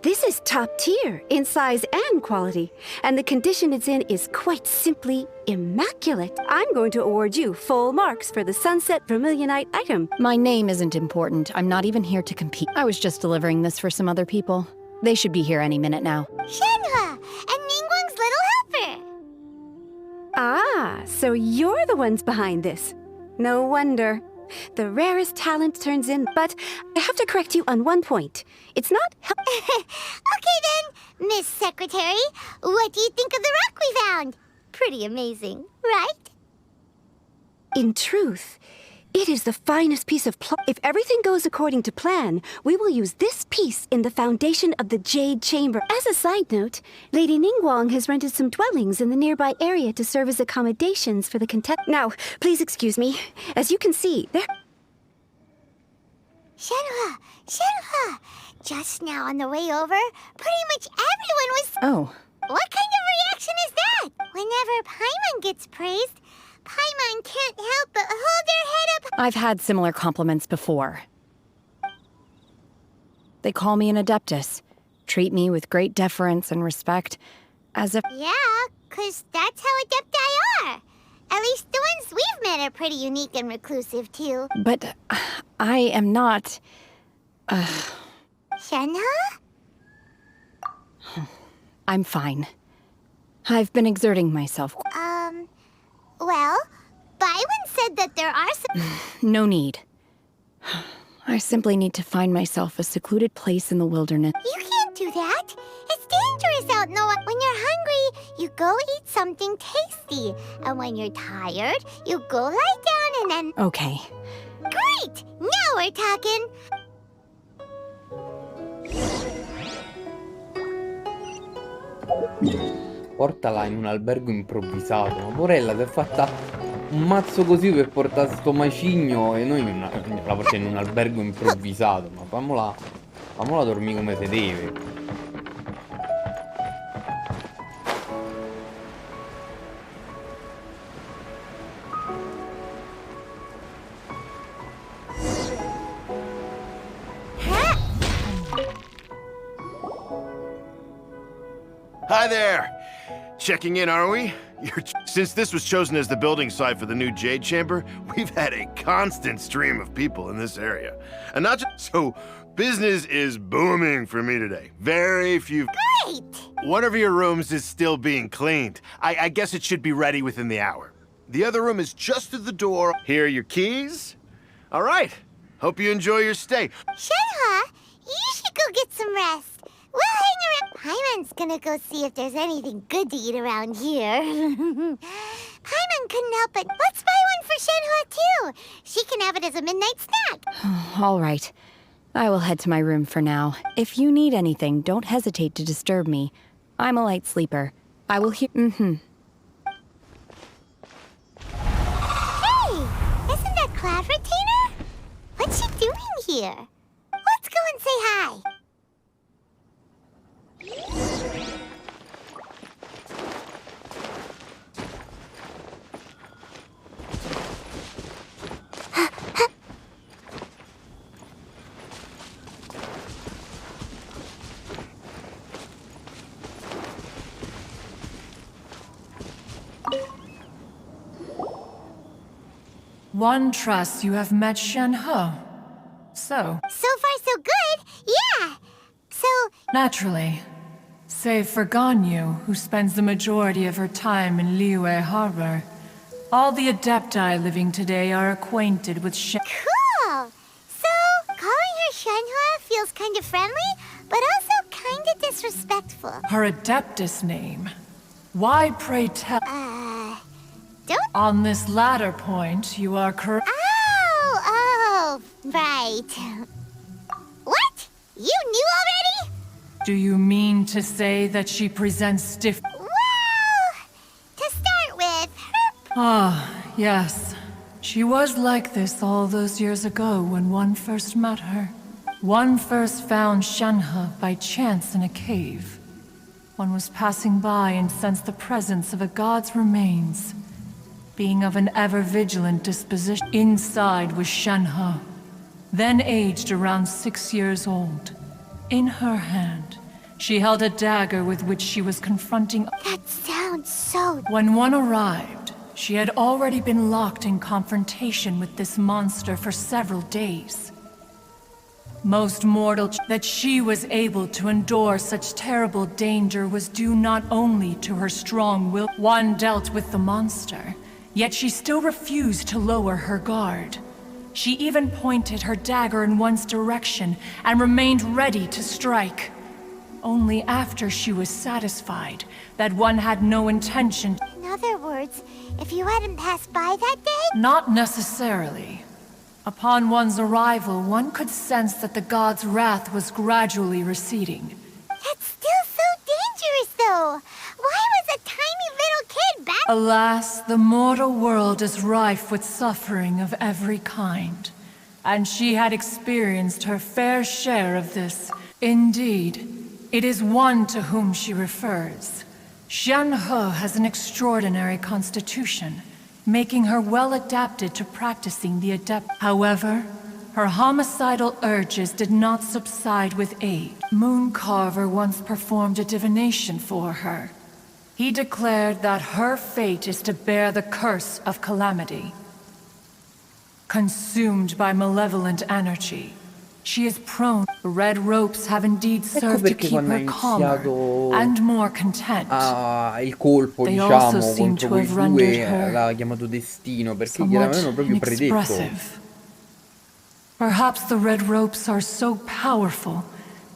This is top tier in size and quality, and the condition it's in is quite simply immaculate. I'm going to award you full marks for the Sunset Vermilionite item. My name isn't important. I'm not even here to compete. I was just delivering this for some other people. They should be here any minute now. Shenhua, and Ningguang's little helper. Ah, so you're the ones behind this. No wonder. The rarest talent turns in, but I have to correct you on one point. It's not Okay then, Miss Secretary, what do you think of the rock we found? Pretty amazing, right? In truth, it is the finest piece of If everything goes according to plan, we will use this piece in the foundation of the Jade Chamber. As a side note, Lady Ningguang has rented some dwellings in the nearby area to serve as accommodations for the Now, please excuse me. As you can see, there... Shenhua, just now on the way over, pretty much everyone was... Oh. What kind of reaction is that? Whenever Paimon gets praised, Paimon can't help but hold their head up. I've had similar compliments before. They call me an Adeptus, treat me with great deference and respect, as if... Yeah, 'cause that's how Adepti are. At least the ones we've met are pretty unique and reclusive, too. But I am not... Shenhua? I'm fine. I've been exerting myself. Well, Byron said that there are some... No need. I simply need to find myself a secluded place in the wilderness. You can't do that. It's dangerous out, Noah. When you're hungry, you go eat something tasty. And when you're tired, you go lie down and then... Okay. Great! Now we're talking. Portala in un albergo improvvisato. Ma porella, si è fatta un mazzo così per portare sto macigno e noi la portiamo in un albergo improvvisato. Ma fammola dormire come si deve. Hi there! Checking in, are we? Since this was chosen as the building site for the new Jade Chamber, we've had a constant stream of people in this area. And not just so, business is booming for me today. Very few... Great! One of your rooms is still being cleaned. I guess it should be ready within the hour. The other room is just through the door. Here are your keys. All right. Hope you enjoy your stay. Shenhua, you should go get some rest. We'll hang around. Paimon's gonna go see if there's anything good to eat around here. Paimon couldn't help it. Let's buy one for Shenhua, too. She can have it as a midnight snack. All right. I will head to my room for now. If you need anything, don't hesitate to disturb me. I'm a light sleeper. I will hear... Hey! Isn't that Cloud Retainer? What's she doing here? Let's go and say hi. One trusts you have met Shenhe. So far, so good. Yeah. So... Naturally. Save for Ganyu, who spends the majority of her time in Liyue Harbor. All the Adepti living today are acquainted with Cool! So, calling her Shenhua feels kind of friendly, but also kind of disrespectful. Her Adeptus name. Why, pray tell? Don't... On this latter point, you are correct. Oh, right. What? You knew already? Do you mean to say that she presents stiff... Well, Ah, yes. She was like this all those years ago when one first met her. One first found Shenhe by chance in a cave. One was passing by and sensed the presence of a god's remains. Being of an ever-vigilant disposition, inside was Shenhe, then aged around 6 years old. In her hand, she held a dagger with which she was confronting... That sounds so... When one arrived, she had already been locked in confrontation with this monster for several days. Most mortal that she was able to endure such terrible danger was due not only to her strong will. One dealt with the monster, yet she still refused to lower her guard. She even pointed her dagger in one's direction and remained ready to strike. Only after she was satisfied that one had no intention. In other words, if you hadn't passed by that day? Not necessarily. Upon one's arrival, one could sense that the god's wrath was gradually receding. That's still so dangerous, though. Why was a tiny little kid back? Alas, the mortal world is rife with suffering of every kind. And she had experienced her fair share of this. Indeed, it is one to whom she refers. Shenhe has an extraordinary constitution, making her well adapted to practicing the adept. However, her homicidal urges did not subside with age. Mooncarver once performed a divination for her. He declared that her fate is to bear the curse of calamity. Consumed by malevolent energy, she is prone. Red ropes have indeed served to keep her calmer and more content. Il colpo, They diciamo, also seem contro to quei have rendered due her l'ha chiamato destino, perché somewhat gliel'avevano proprio predetto. inexpressive. Perhaps the red ropes are so powerful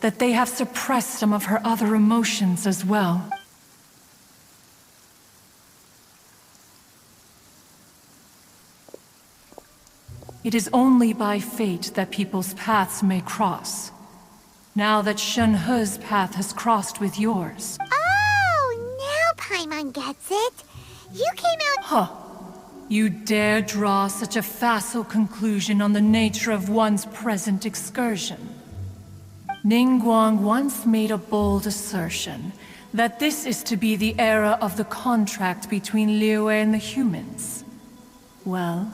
that they have suppressed some of her other emotions as well. It is only by fate that people's paths may cross. Now that Shenhe's path has crossed with yours. Oh, now Paimon gets it. You came out... Huh. You dare draw such a facile conclusion on the nature of one's present excursion. Ningguang once made a bold assertion that this is to be the era of the contract between Liyue and the humans. Well,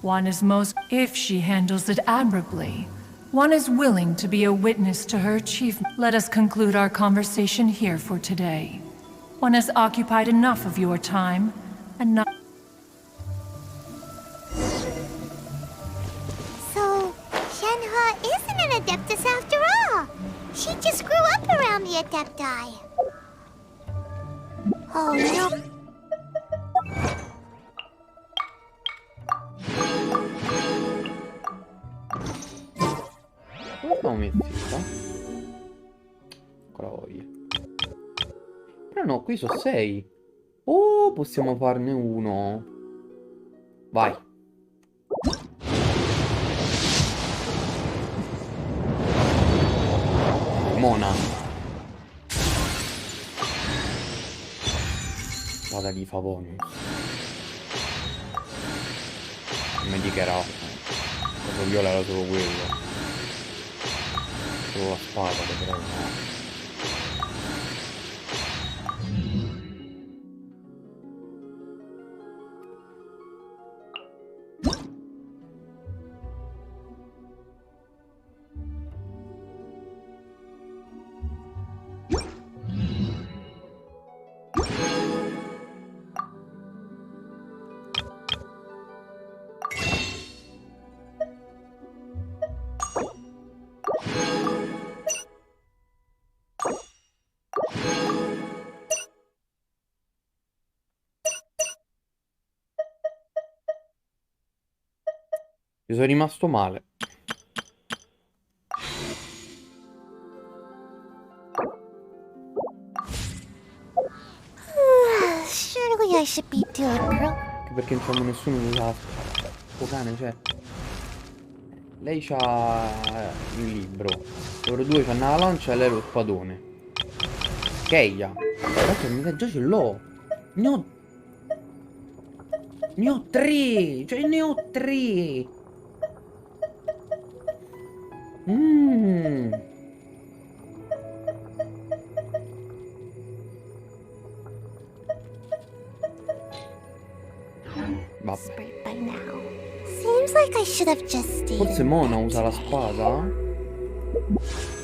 one is most... If she handles it admirably, one is willing to be a witness to her achievement. Let us conclude our conversation here for today. One has occupied enough of your time, and not... So, Shenhe isn't an Adeptus after all. She just grew up around the Adepti. Oh, no. Come siamo messi qua? Ancora voglia. Però no, qui sono 6. Oh, possiamo farne uno. Vai. Mona. Vada di Favonius. Non mi dicherà. Cosa viola era solo quello. Solo la spada, però no. Io sono rimasto male. Surely I should be doing Anche perché non c'è nessuno che sa. Sto cane, cioè. Lei c'ha il libro. Loro due c'hanno la lancia e lei lo spadone. Keia. Guarda che mica già ce l'ho. No. Ne ho 3! Cioè, ne ho 3! Vabbè. By now. Seems like I should have just stayed. Forse in Mona bed usa la today. spada?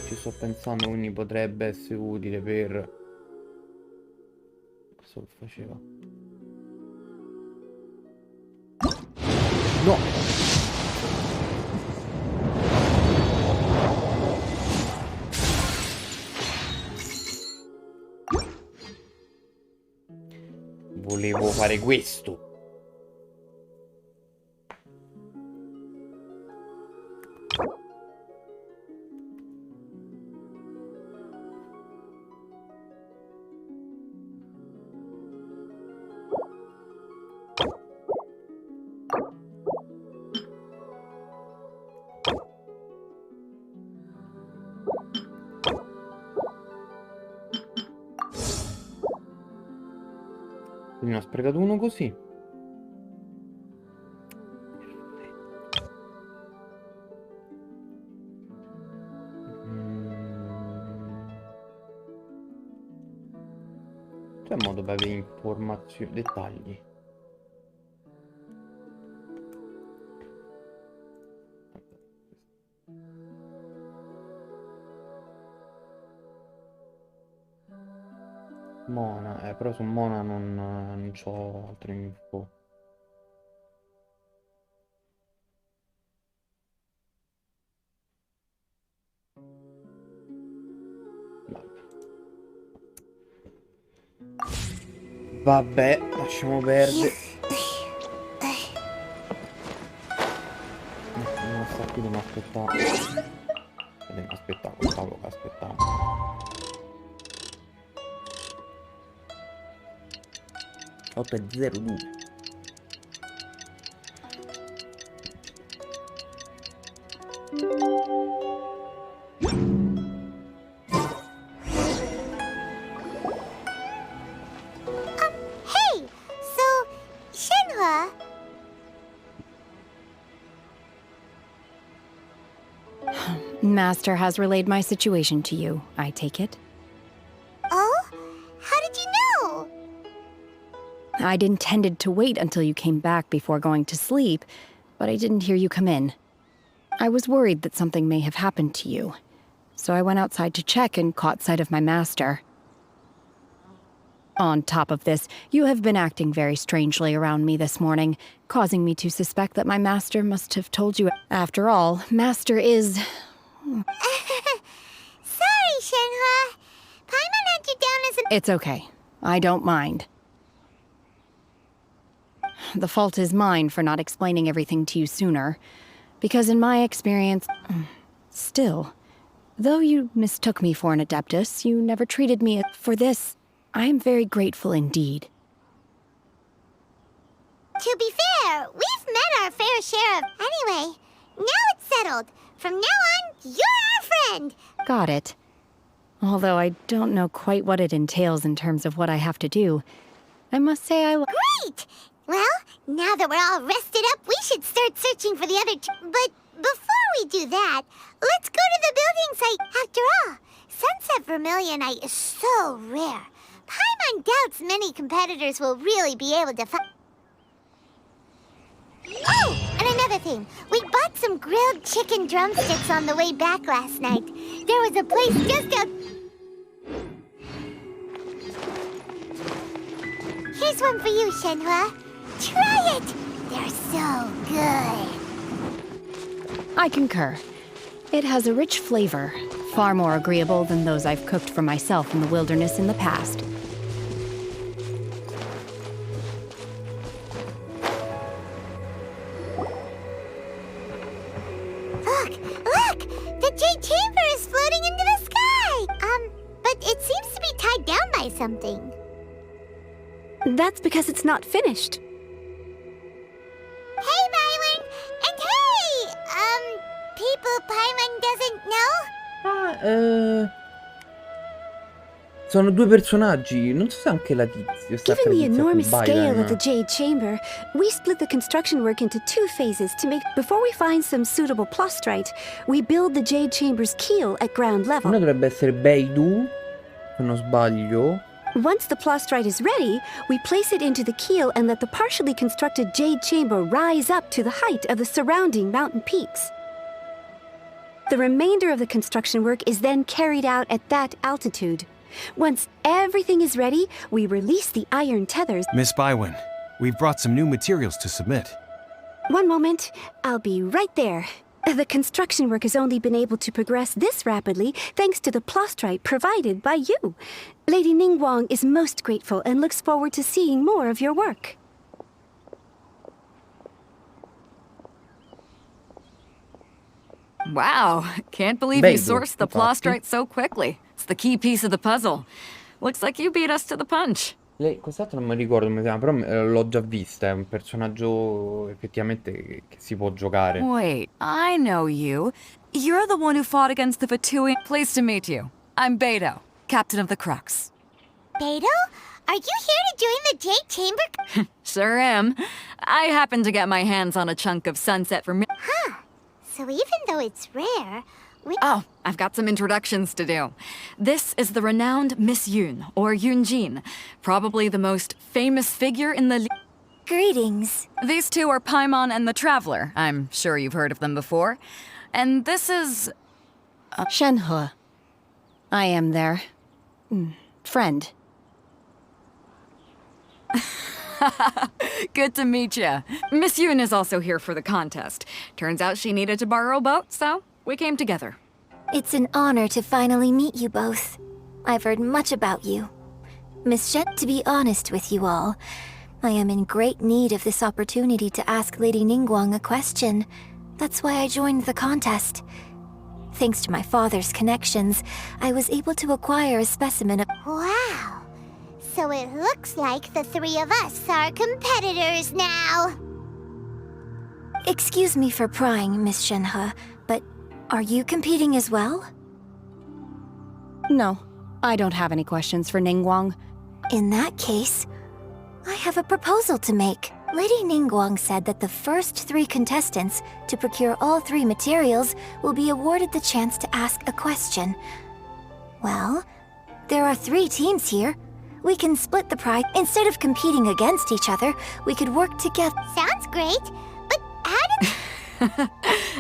Ci sto pensando, quindi potrebbe essere utile per... Cosa faceva? No! Volevo fare questo. Quindi ne ho sprecato uno così. C'è modo per avere informazioni, dettagli. Mona, però su Mona non c'ho altre info. Vabbè, lasciamo perdere. Non sta qui, devo aspettare. Devo aspettare, cavolo che aspettavo. 8:02. Hey! So, Shenhua... Master has relayed my situation to you, I take it. Oh? How did you know? I'd intended to wait until you came back before going to sleep, but I didn't hear you come in. I was worried that something may have happened to you, so I went outside to check and caught sight of my master. On top of this, you have been acting very strangely around me this morning, causing me to suspect that my master must have told you. After all, Master is... Sorry, Shenhua. Paimon had you down as an... It's okay. I don't mind. The fault is mine for not explaining everything to you sooner, because in my experience... Still, though you mistook me for an Adeptus, you never treated me for this. I am very grateful indeed. To be fair, we've met our fair share of... Anyway, now it's settled. From now on, you're our friend. Got it. Although I don't know quite what it entails in terms of what I have to do. I must say I... Great! Well, now that we're all rested up, we should start searching for the other But before we do that, let's go to the building site. After all, Sunset Vermilionite is so rare. Paimon doubts many competitors will really be able to find... Oh, and another thing. We bought some grilled chicken drumsticks on the way back last night. There was a place just out... Here's one for you, Shenhua. Try it! They're so good. I concur. It has a rich flavor, far more agreeable than those I've cooked for myself in the wilderness in the past. Look! The Jade Chamber is floating into the sky! But it seems to be tied down by something. That's because it's not finished. Hey, Byron! And hey! People Paimon doesn't know? Sono due personaggi. Non so se anche la tizia, questa Given the tizia qui, enormous scale of the Bailan. Jade Chamber, we split the construction work into 2 phases to make. Before we find some suitable plastrite, we build the Jade Chamber's keel at ground Una level. dovrebbe essere Beidou, se non sbaglio. Once the plastrite is ready, we place it into the keel and let the partially constructed Jade Chamber rise up to the height of the surrounding mountain peaks. The remainder of the construction work is then carried out at that altitude. Once everything is ready, we release the iron tethers. Miss Bywin, we've brought some new materials to submit. One moment, I'll be right there. The construction work has only been able to progress this rapidly thanks to the plastrite provided by you. Lady Ningguang is most grateful and looks forward to seeing more of your work. Wow, can't believe you sourced the plastrite so quickly. It's the key piece of the puzzle. Looks like you beat us to the punch. Lei, quest'altro non mi ricordo come si chiama, però l'ho già vista. È un personaggio effettivamente che si può giocare. Wait, I know you. You're the one who fought against the Fatui. Pleased to meet you. I'm Beto, captain of the Crux. Beto? Are you here to join the Jade Chamber? Sure am. I happened to get my hands on a chunk of sunset for me. Huh. So even though it's rare, Oh, I've got some introductions to do. This is the renowned Miss Yun, or Yunjin, probably the most famous figure in the... Greetings. These two are Paimon and the Traveler. I'm sure you've heard of them before. And this is... Shenhe. I am their... friend. Good to meet you. Miss Yun is also here for the contest. Turns out she needed to borrow a boat, so we came together. It's an honor to finally meet you both. I've heard much about you. Miss Shen, to be honest with you all, I am in great need of this opportunity to ask Lady Ningguang a question. That's why I joined the contest. Thanks to my father's connections, I was able to acquire a specimen of... Wow! So it looks like the 3 of us are competitors now. Excuse me for prying, Miss Shenhe, but are you competing as well? No, I don't have any questions for Ningguang. In that case, I have a proposal to make. Lady Ningguang said that the first 3 contestants to procure all 3 materials will be awarded the chance to ask a question. Well, there are 3 teams here. We can split the prize. Instead of competing against each other, we could work together. Sounds great, but how did...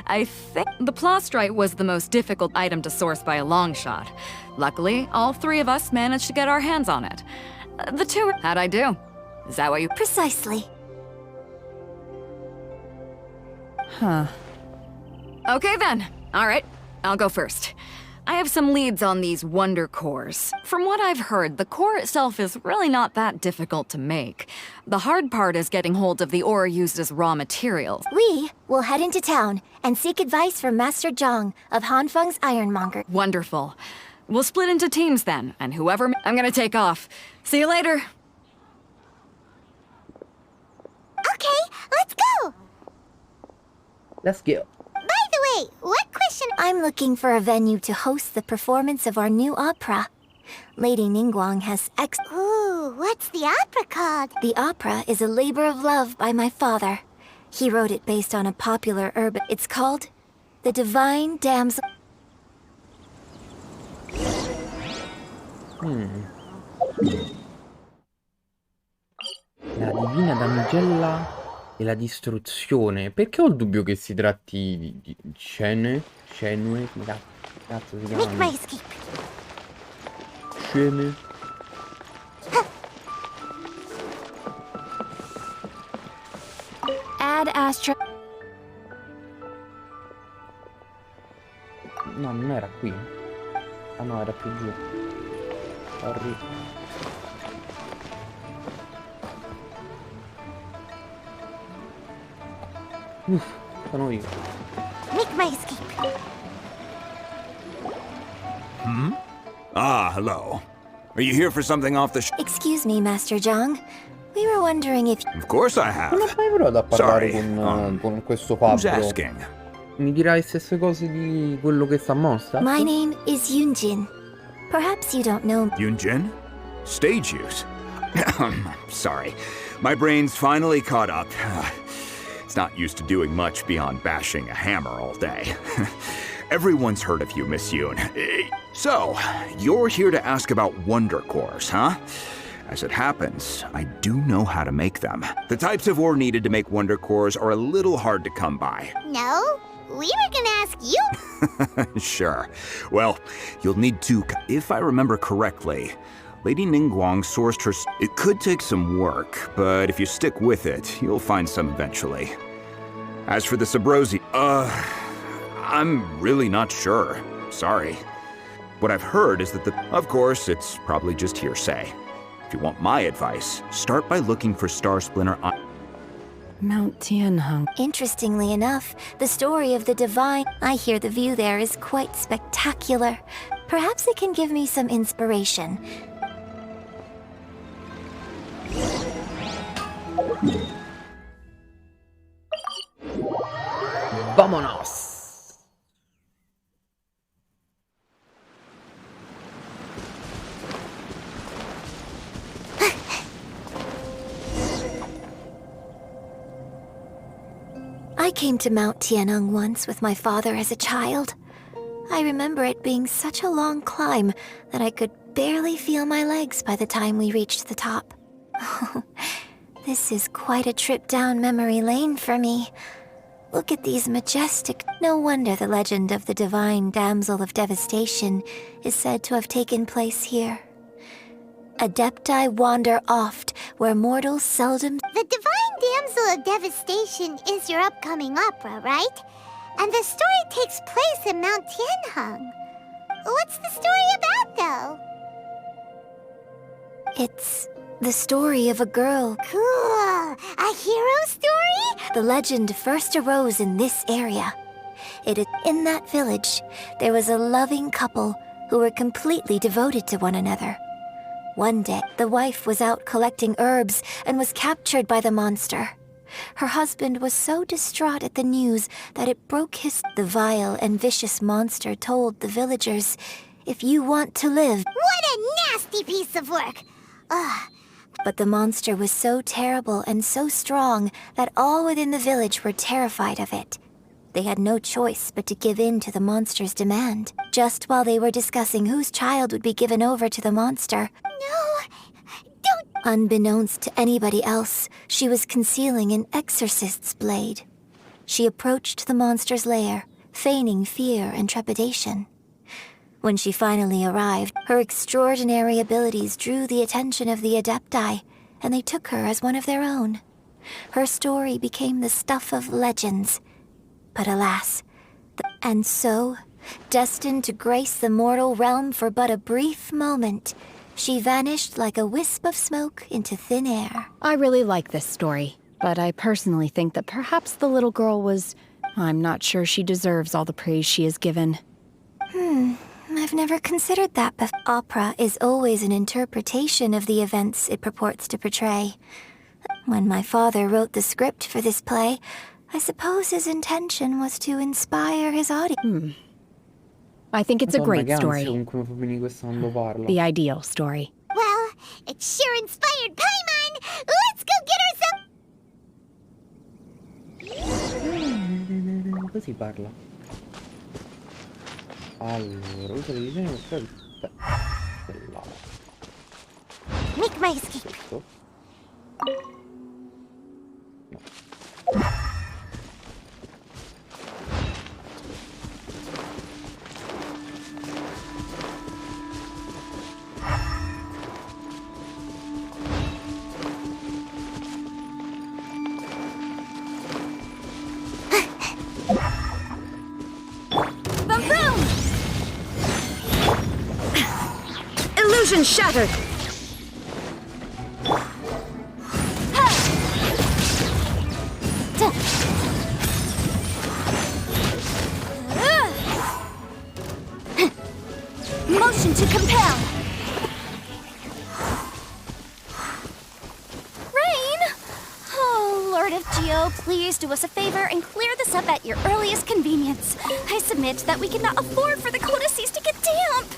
I think the plastrite was the most difficult item to source by a long shot. Luckily, all 3 of us managed to get our hands on it. The 2... How'd I do? Is that what you... Precisely. Huh. Okay then. All right, I'll go first. I have some leads on these wonder cores. From what I've heard, the core itself is really not that difficult to make. The hard part is getting hold of the ore used as raw materials. We will head into town and seek advice from Master Zhang of Hanfeng's Ironmonger. Wonderful. We'll split into teams then, and whoever... I'm gonna take off. See you later. Okay, let's go! Let's go. By the way, what question... I'm looking for a venue to host the performance of our new opera. Lady Ningguang has Ooh, what's the opera called? The opera is a labor of love by my father. He wrote it based on a popular urban... It's called The Divine Damsel... La divina damigella e la distruzione. Perché ho il dubbio che si tratti di scene? Scenue? Come cazzo si chiamano? Scene? Add Astra... No, non era qui. Ah no, era più giù. Sorry. Sono io. Make my escape. Ah, hello. Are you here for something off the Excuse me, Master Zhang. We were wondering if... Of course I have. Non ho mai provato a parlare Sorry, con questo Who's fabbro. asking? Mi dirà le stesse cose di quello che sta a mostra? My name is Yunjin. Perhaps you don't know. Yunjin? Stage use? Sorry. My brain's finally caught up. It's not used to doing much beyond bashing a hammer all day. Everyone's heard of you, Miss Yoon. So, you're here to ask about wonder cores, huh? As it happens, I do know how to make them. The types of ore needed to make wonder cores are a little hard to come by. No, we were gonna ask you. Sure. Well, you'll need to, if I remember correctly, Lady Ningguang sourced her. It could take some work, but if you stick with it, you'll find some eventually. As for the Sabrosi, I'm really not sure. Sorry. What I've heard is that of course, it's probably just hearsay. If you want my advice, start by looking for Star Splinter on Mount Tianheng. Interestingly enough, the story of the divine. I hear the view there is quite spectacular. Perhaps it can give me some inspiration. Vámonos! I came to Mount Tianheng once with my father as a child. I remember it being such a long climb that I could barely feel my legs by the time we reached the top. This is quite a trip down memory lane for me. Look at these majestic... No wonder the legend of the divine damsel of devastation is said to have taken place here. Adepti wander oft, where mortals seldom... The divine damsel of devastation is your upcoming opera, right? And the story takes place in Mount Tianheng. What's the story about, though? It's the story of a girl. Cool! A hero story? The legend first arose in this area. In that village, there was a loving couple who were completely devoted to one another. One day, the wife was out collecting herbs and was captured by the monster. Her husband was so distraught at the news that it broke his... The vile and vicious monster told the villagers, "If you want to live..." What a nasty piece of work! Ugh. But the monster was so terrible and so strong that all within the village were terrified of it. They had no choice but to give in to the monster's demand. Just while they were discussing whose child would be given over to the monster... No! Don't... Unbeknownst to anybody else, she was concealing an exorcist's blade. She approached the monster's lair, feigning fear and trepidation. When she finally arrived, her extraordinary abilities drew the attention of the Adepti, and they took her as one of their own. Her story became the stuff of legends. But alas, and so, destined to grace the mortal realm for but a brief moment, she vanished like a wisp of smoke into thin air. I really like this story, but I personally think that perhaps the little girl was... I'm not sure she deserves all the praise she is given. I've never considered that before. Opera is always an interpretation of the events it purports to portray. When my father wrote the script for this play, I suppose his intention was to inspire his audience. I think it's a great story. The The ideal story. Well, it sure inspired Paimon! Let's go get her some... Così parla. Allora, usa le visioni per quella. Make my escape. Questo. Illusion shattered! Motion to compel! Rain? Oh, Lord of Geo, please do us a favor and clear this up at your earliest convenience. I submit that we cannot afford for the codices to get damp.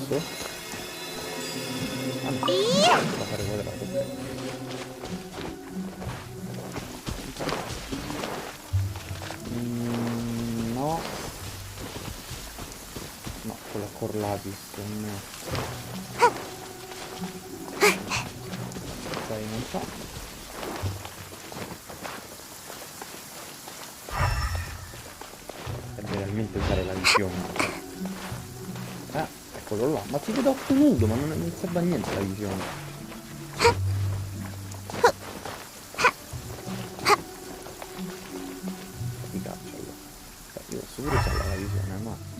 adesso? Ah no, da fare quadrato, ok. No. No, quella corlapis no. Dai, non fa. Serve realmente usare la visione. Eccolo là, ma ti vedo occhio nudo, ma non serve a niente la visione. Ti caccio allora. Io posso pure usare la visione, ma...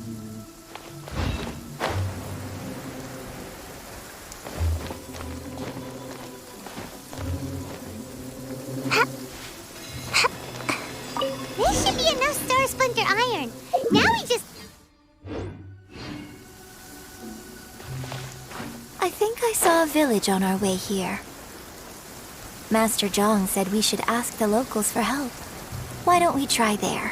This should be enough star splinter iron. Now we just... I think I saw a village on our way here. Master Zhang said we should ask the locals for help. Why don't we try there?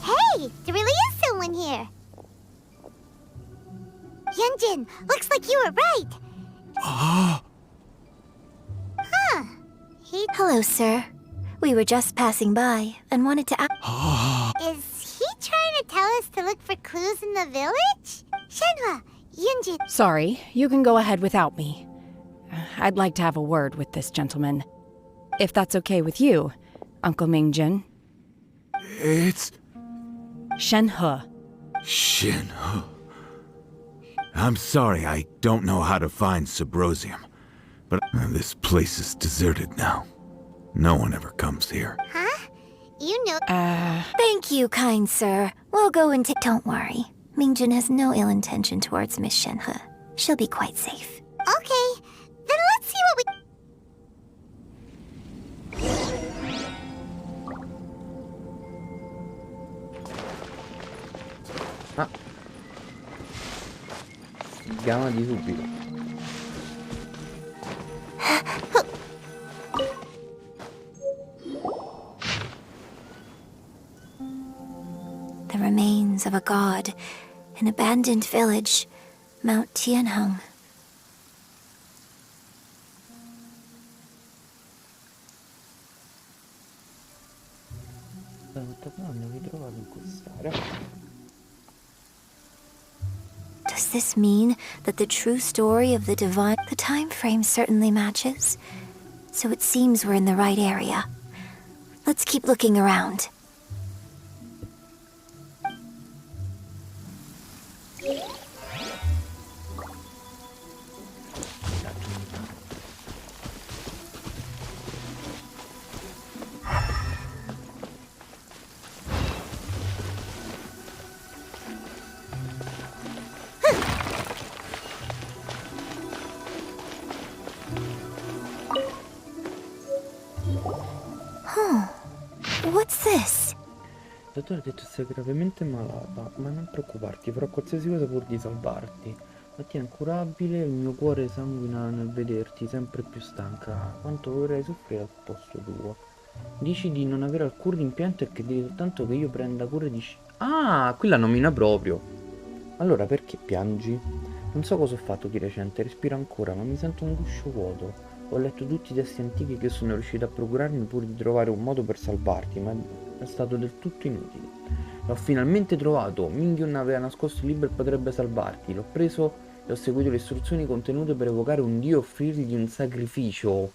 Hey, there really is someone here. Yunjin, looks like you were right. Huh. Hello, sir. We were just passing by and wanted to ask. Is he trying to tell us to look for clues in the village? Shenhua, Yunjin. Sorry, you can go ahead without me. I'd like to have a word with this gentleman. If that's okay with you, Uncle Mingjin. It's... Shenhe. Shenhe. I'm sorry, I don't know how to find Subrosium. But this place is deserted now. No one ever comes here. Huh? You know... Thank you, kind sir. We'll go and Don't worry. Mingjin has no ill intention towards Miss Shenhe. She'll be quite safe. Okay, then let's see what we... Ah. Si chiama di subito. The remains of a god, an abandoned village, Mount Tianheng. Does this mean that the true story of the divine... The time frame certainly matches, so it seems we're in the right area. Let's keep looking around. What's this? Il dottore ha detto che sei gravemente malata, ma non preoccuparti, farò qualsiasi cosa pur di salvarti. La tia è incurabile, il mio cuore sanguina nel vederti sempre più stanca. Quanto vorrei soffrire al posto tuo. Dici di non avere alcun rimpianto e che devi soltanto che io prenda cura di... Ah, qui la nomina proprio. Allora perché piangi? Non so cosa ho fatto di recente, respiro ancora, ma mi sento un guscio vuoto. Ho letto tutti i testi antichi che sono riuscito a procurarmi pur di trovare un modo per salvarti, ma è stato del tutto inutile. L'ho finalmente trovato. Mingyun aveva nascosto il libro e potrebbe salvarti. L'ho preso e ho seguito le istruzioni contenute per evocare un dio e offrirgli un sacrificio.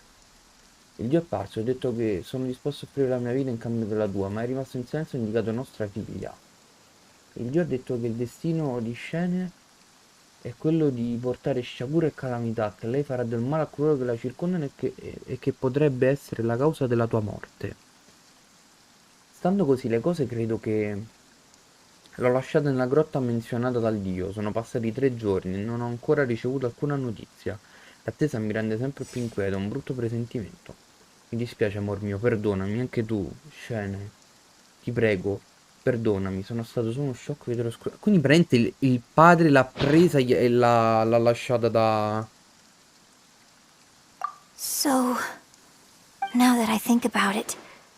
Il dio è apparso e ha detto che sono disposto a offrire la mia vita in cambio della tua, ma è rimasto in silenzio e ha indicato nostra figlia. Il dio ha detto che il destino di Shene è quello di portare sciagura e calamità, che lei farà del male a coloro che la circondano e che potrebbe essere la causa della tua morte. Stando così le cose, credo che l'ho lasciata nella grotta menzionata dal dio. Sono passati 3 giorni e non ho ancora ricevuto alcuna notizia. L'attesa mi rende sempre più inquieta, un brutto presentimento. Mi dispiace, amor mio, perdonami, anche tu, Shene. Ti prego, perdonami, sono stato solo uno shock vedere oscuro. Quindi praticamente il padre l'ha presa e l'ha lasciata da... So, now that I think about it,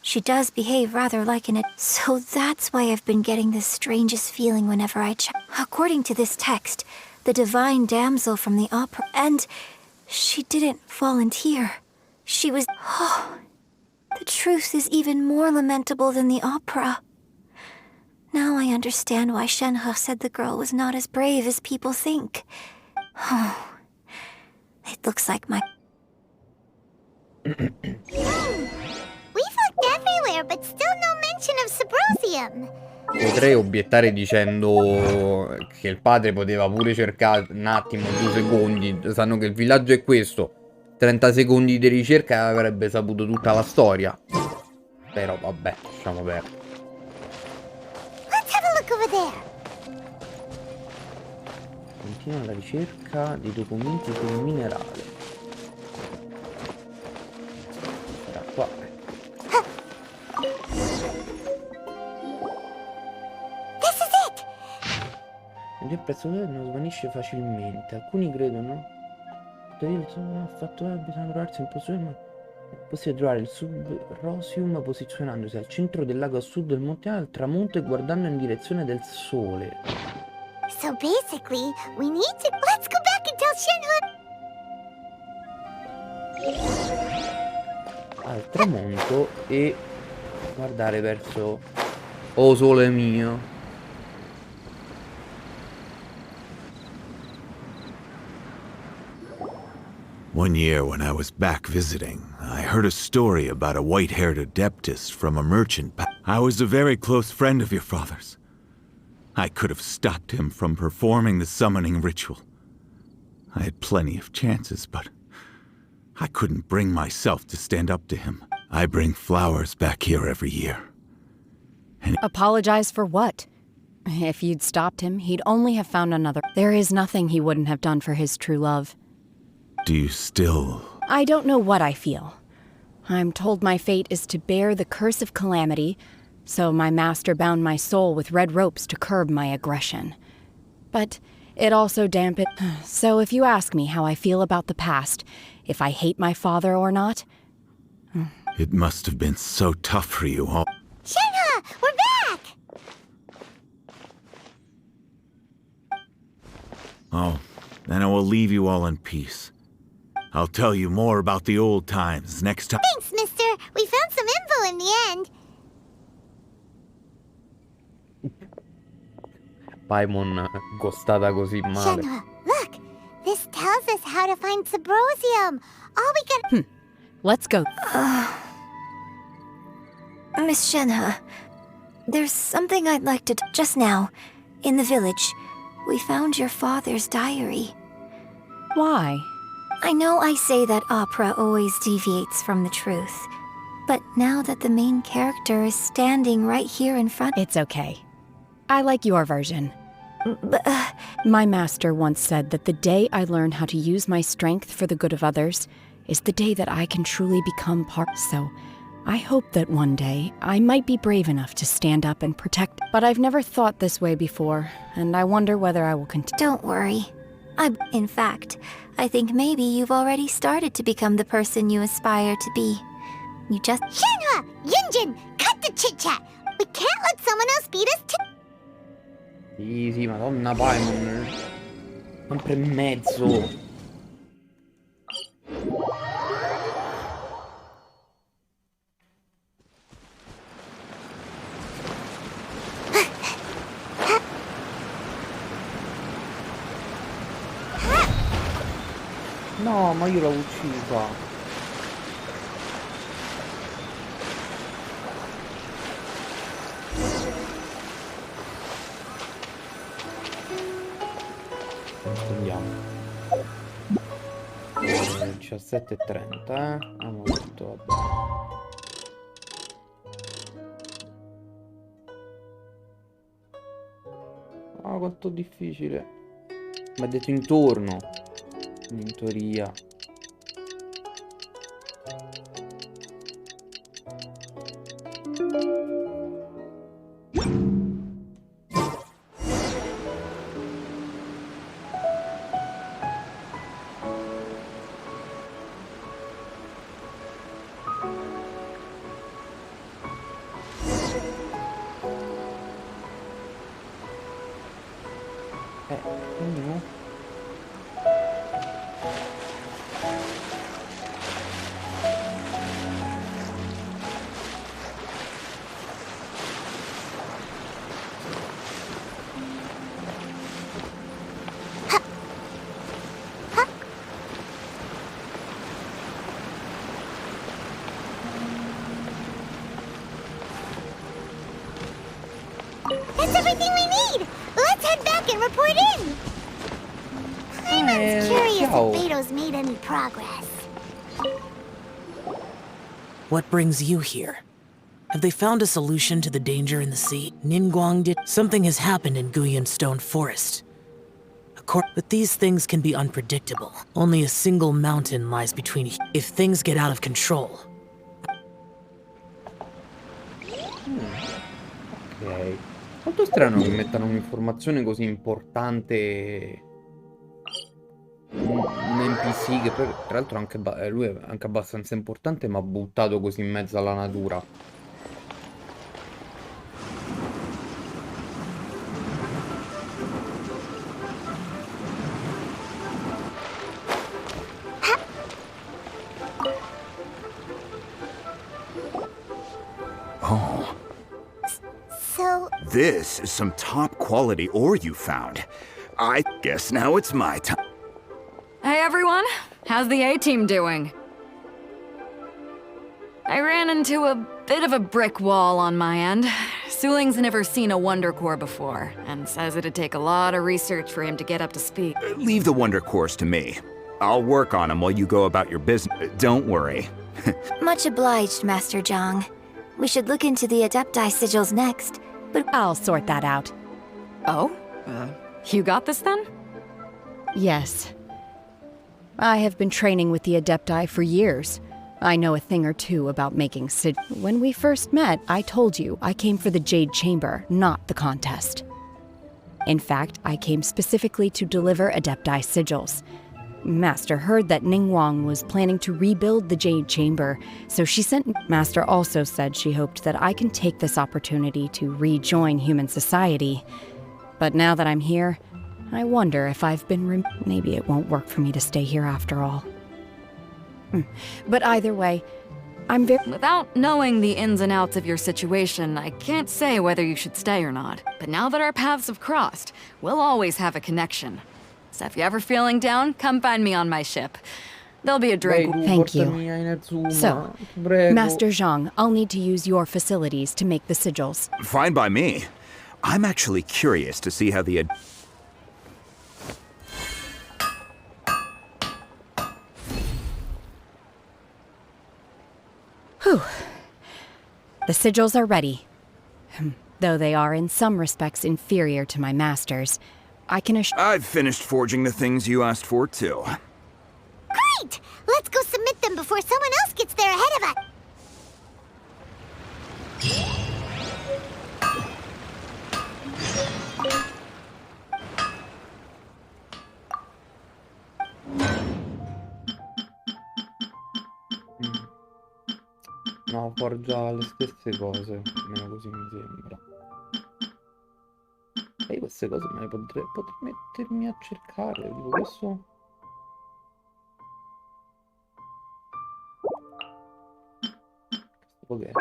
She does behave rather like an so that's why I've been getting the strangest feeling whenever I check. According to this text, the divine damsel from the opera, and she didn't volunteer. She was... Oh, the truth is even more lamentable than the opera. Now I understand why Shenhe said the girl was not as brave as people think. Oh, it looks like my... We've looked everywhere, but still no mention of Subrosium. Potrei obiettare dicendo che il padre poteva pure cercare un attimo, 2 secondi. Sanno che il villaggio è questo. 30 secondi di ricerca e avrebbe saputo tutta la storia. Però vabbè, lasciamo perdere. Let's have a look over there. Continua la ricerca di documenti sul minerale. Sarà qua. Il prezzo non svanisce facilmente. Alcuni credono. Tuttavia il sole ha fatto bisogna trovarsi in posizione, ma è possibile trovare il Subrosium posizionandosi al centro del lago a sud del monte al tramonto e guardando in direzione del sole. So basically, we need to... Let's go back and tell Shenhe. Al tramonto e guardare verso... Oh sole mio. One year when I was back visiting, I heard a story about a white-haired adeptess from a merchant. I was a very close friend of your father's. I could have stopped him from performing the summoning ritual. I had plenty of chances, but I couldn't bring myself to stand up to him. I bring flowers back here every year. And Apologize for what? If you'd stopped him, he'd only have found another. There is nothing he wouldn't have done for his true love. do you still... I don't know what I feel. I'm told my fate is to bear the curse of calamity, so my master bound my soul with red ropes to curb my aggression. But it also dampened... So if you ask me how I feel about the past, if I hate my father or not... It must have been so tough for you all. Shenhe, we're back! Oh, then I will leave you all in peace. I'll tell you more about the old times next time. Thanks, mister. We found some info in the end. Paimon costata così male. Shenhe, look! This tells us how to find Subrosium. All we got... Let's go. Miss Shenhe, there's something I'd like to... Just now, in the village, we found your father's diary. Why? I know I say that opera always deviates from the truth, but now that the main character is standing right here in front... It's okay. I like your version. But, My master once said that the day I learn how to use my strength for the good of others is the day that I can truly become part. So, I hope that one day I might be brave enough to stand up and protect. But I've never thought this way before, and I wonder whether I will continue. Don't worry. In fact, I think maybe you've already started to become the person you aspire to be. You just... Shenhe! Yunjin! Cut the chit-chat! We can't let someone else beat us to... Sì, madonna Paimon. Sempre in mezzo. No, ma io l'ho uccisa. Andiamo. 17:30, abbiamo detto, vabbè. Ah, quanto difficile. Mi ha detto intorno. In teoria. Quindi no? That's everything we need! Let's head back and report in! I'm curious if Beto's made any progress. What brings you here? Have they found a solution to the danger in the sea? Ningguang did. Something has happened in Guyan Stone Forest. But these things can be unpredictable. Only a single mountain lies between. If things get out of control. Ok. Molto strano che mettano un'informazione così importante. Un NPC che poi, tra l'altro, lui è anche abbastanza importante, ma buttato così in mezzo alla natura. Oh. So... This is some top-quality ore you found. I guess now it's my time. Hey everyone, how's the A-team doing? I ran into a bit of a brick wall on my end. Suling's never seen a Wonder Core before, and says it'd take a lot of research for him to get up to speed. Leave the Wonder Cores to me. I'll work on them while you go about your business. Don't worry. Much obliged, Master Zhang. We should look into the Adepti sigils next, but I'll sort that out. Oh? You got this then? Yes. I have been training with the Adepti for years. I know a thing or two about making When we first met, I told you I came for the Jade Chamber, not the contest. In fact, I came specifically to deliver Adepti sigils. Master heard that Ningguang was planning to rebuild the Jade Chamber, so she sent... Master also said she hoped that I can take this opportunity to rejoin human society. But now that I'm here, I wonder if I've been maybe it won't work for me to stay here after all. But either way, I'm very... Without knowing the ins and outs of your situation, I can't say whether you should stay or not. But now that our paths have crossed, we'll always have a connection. So if you're ever feeling down, come find me on my ship. There'll be a drink. Thank you. So, Master Zhang, I'll need to use your facilities to make the sigils. Fine by me. I'm actually curious to see how the... Whew. The sigils are ready. Though they are in some respects inferior to my master's, I can assure... I've finished forging the things you asked for, too. Great! Let's go submit them before someone else gets there ahead of us! No, forgia le stesse cose, almeno così mi sembra. E io queste cose me le potrei mettermi a cercare, tipo questo... Questo che è?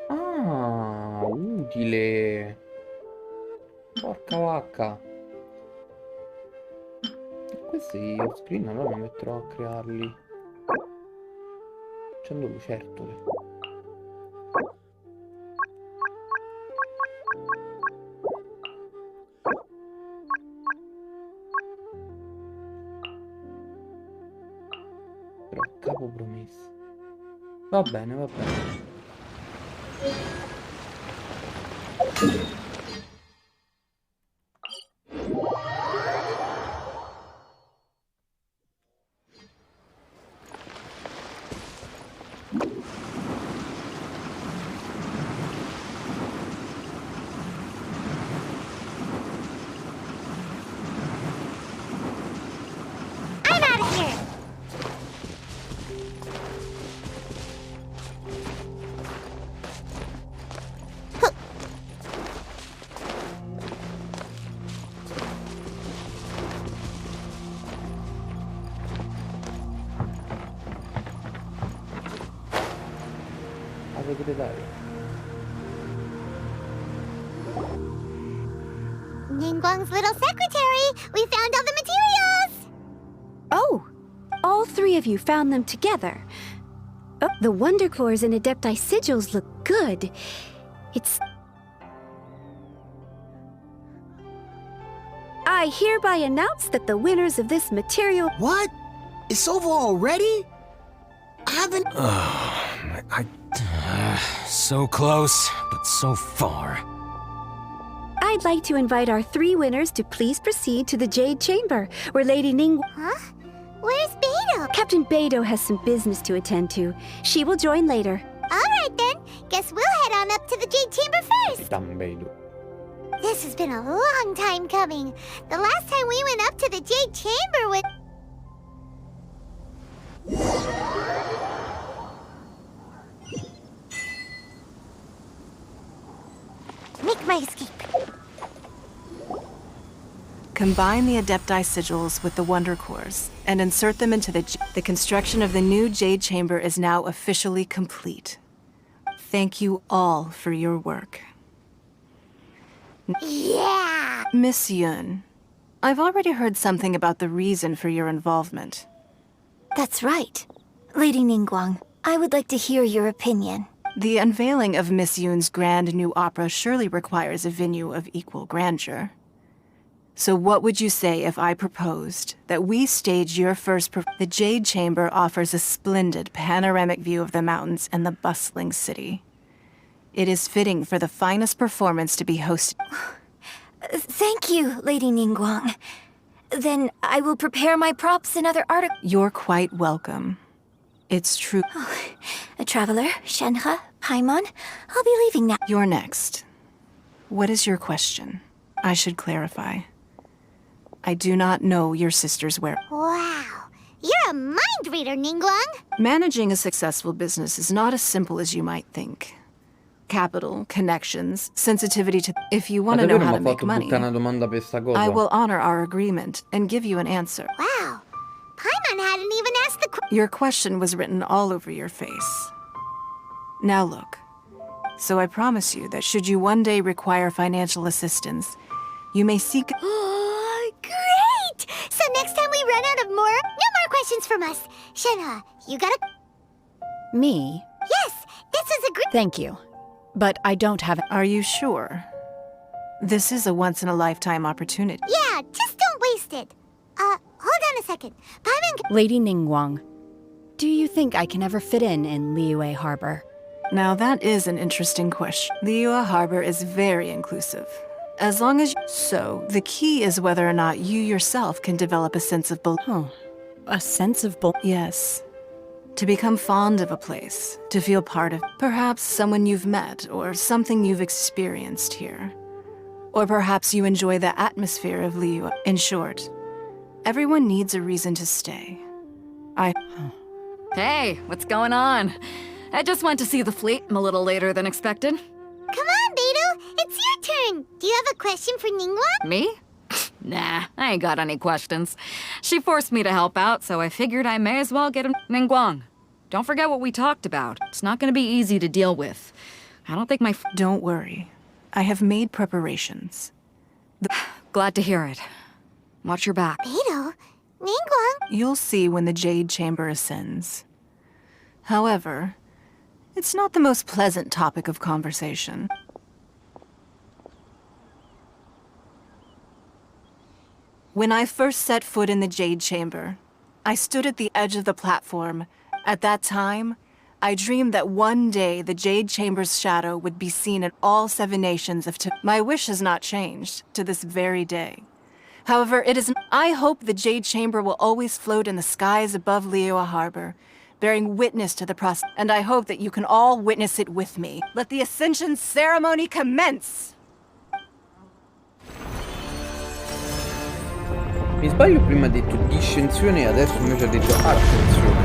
Ah, utile. Porca vacca. E questi screen allora mi metterò a crearli. Facendo lucertole. Però capo promesso. Va bene, va bene. segretario. Ningguang's little secretary! We found all the materials! Oh, all three of you found them together. Oh, the Wonder Cores and Adepti sigils look good. It's... I hereby announce that the winners of this material... What? It's over already? I haven't... So close, but so far. I'd like to invite our three winners to please proceed to the Jade Chamber, where Lady Ning... Huh? Where's Beidou? Captain Beidou has some business to attend to. She will join later. Alright then, guess we'll head on up to the Jade Chamber first! Capitan Beidou. This has been a long time coming. The last time we went up to the Jade Chamber with... Make my escape. Combine the Adepti sigils with the Wonder Cores and insert them into the construction of the new Jade Chamber is now officially complete. Thank you all for your work. Yeah! Miss Yun, I've already heard something about the reason for your involvement. That's right. Lady Ningguang, I would like to hear your opinion. The unveiling of Miss Yun's grand new opera surely requires a venue of equal grandeur. So what would you say if I proposed that we stage your first The Jade Chamber offers a splendid panoramic view of the mountains and the bustling city. It is fitting for the finest performance to be hosted. Thank you, Lady Ningguang. Then I will prepare my props and other articles. You're quite welcome. It's true. A traveler, Shenhe, Paimon, I'll be leaving now. You're next. What is your question? I should clarify. I do not know your sister's where. Wow, you're a mind reader, Ningguang. Managing a successful business is not as simple as you might think. Capital, connections, sensitivity to... If you want to know how to make money, una domanda per sta cosa. I will honor our agreement and give you an answer. Wow, Paimon hadn't even asked the Your question was written all over your face. Now look. So I promise you that should you one day require financial assistance, you may seek... Oh, great! So next time we run out of more, no more questions from us. Shenhe, you gotta... Me? Yes, this is a great... Thank you. But I don't have... Are you sure? This is a once-in-a-lifetime opportunity. Yeah, just don't waste it. Hold on a second. Paimon... Lady Ningguang, do you think I can ever fit in Liyue Harbor? Now that is an interesting question. Liyue Harbor is very inclusive. As long as So, the key is whether or not you yourself can develop a sense of A sense of Yes. To become fond of a place, to feel part of perhaps someone you've met or something you've experienced here. Or perhaps you enjoy the atmosphere of Liyue. In short, everyone needs a reason to stay. Hey, what's going on? I just went to see the fleet. I'm a little later than expected. Come on, Beidou, it's your turn. Do you have a question for Ningguang? Me? Nah, I ain't got any questions. She forced me to help out, so I figured I may as well get him. Ningguang, don't forget what we talked about. It's not gonna be easy to deal with. I don't think Don't worry. I have made preparations. Glad to hear it. Watch your back. Beidou, Ningguang... You'll see when the Jade Chamber ascends. However, it's not the most pleasant topic of conversation. When I first set foot in the Jade Chamber, I stood at the edge of the platform. At that time, I dreamed that one day the Jade Chamber's shadow would be seen in all 7 nations of My wish has not changed to this very day. However, I hope the Jade Chamber will always float in the skies above Liyue Harbor, bearing witness to the process, and I hope that you can all witness it with me. Let the Ascension ceremony commence! Mi sbaglio, prima ha detto discensione e adesso invece ha detto ascensione.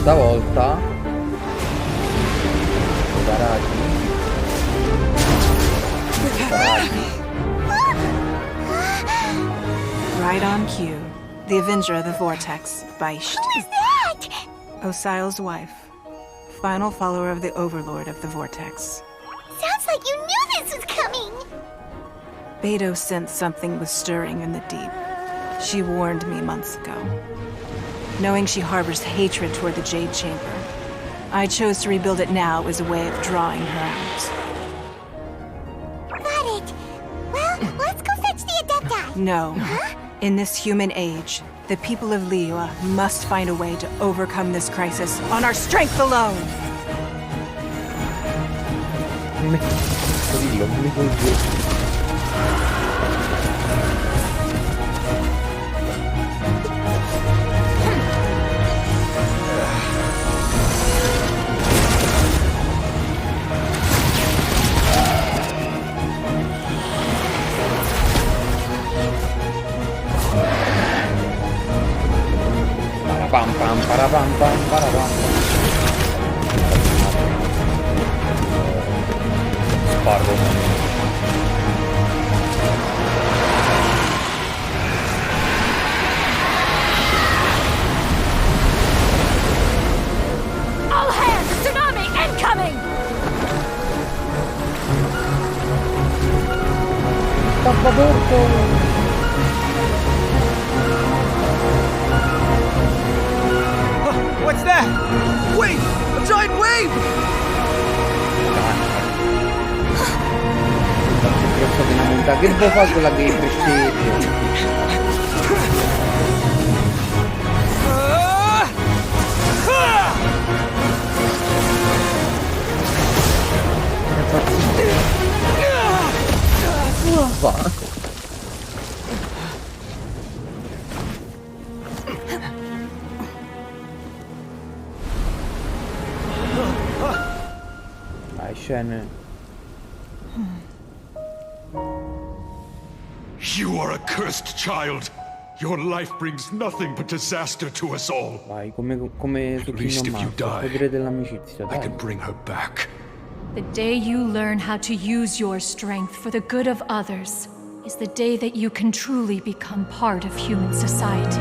Stavolta Right on cue. The Avenger of the Vortex, Deicida. Who is that? Osial's wife. Final follower of the Overlord of the Vortex. Sounds like you knew this was coming. Beidou sensed something was stirring in the deep. She warned me months ago. Knowing she harbors hatred toward the Jade Chamber, I chose to rebuild it now as a way of drawing her out. Got it. Well, let's go fetch the Adepti. No. In this human age, the people of Liyue must find a way to overcome this crisis on our strength alone. Pam pam parapam pam parapam. Spargo. All hands! Tsunami incoming! What's that? Wait! A giant wave! Che devo fare quella che crescete? Dai, scene. You are a cursed child. Your life brings nothing but disaster to us all. Vai, come su least Kingdom if you Hearts, die, il potere dell'amicizia, I dai. can bring her back. The day you learn how to use your strength for the good of others is the day that you can truly become part of human society.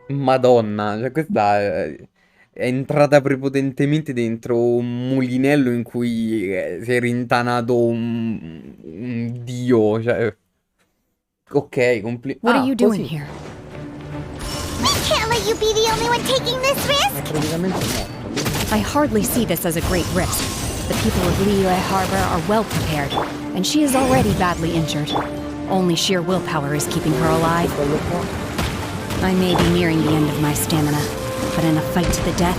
Madonna, cioè questa è entrata prepotentemente dentro un mulinello in cui si è rintanato un dio, cioè... Ok, What are you doing here? We can't let you be the only one taking this risk. praticamente morto. I hardly see this as a great risk. The people of Liyue Harbor are well prepared, and she is already badly injured. Only sheer willpower is keeping her alive. I may be nearing the end of my stamina, but in a fight to the death,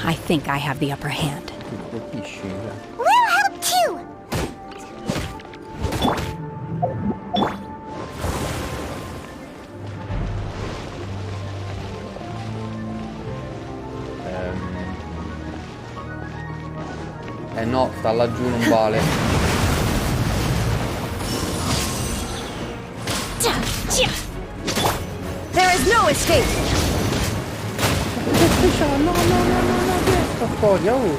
I think I have the upper hand. We'll help too. No, sta laggiù, non vale. There is no escape. No, che sta storia, oh.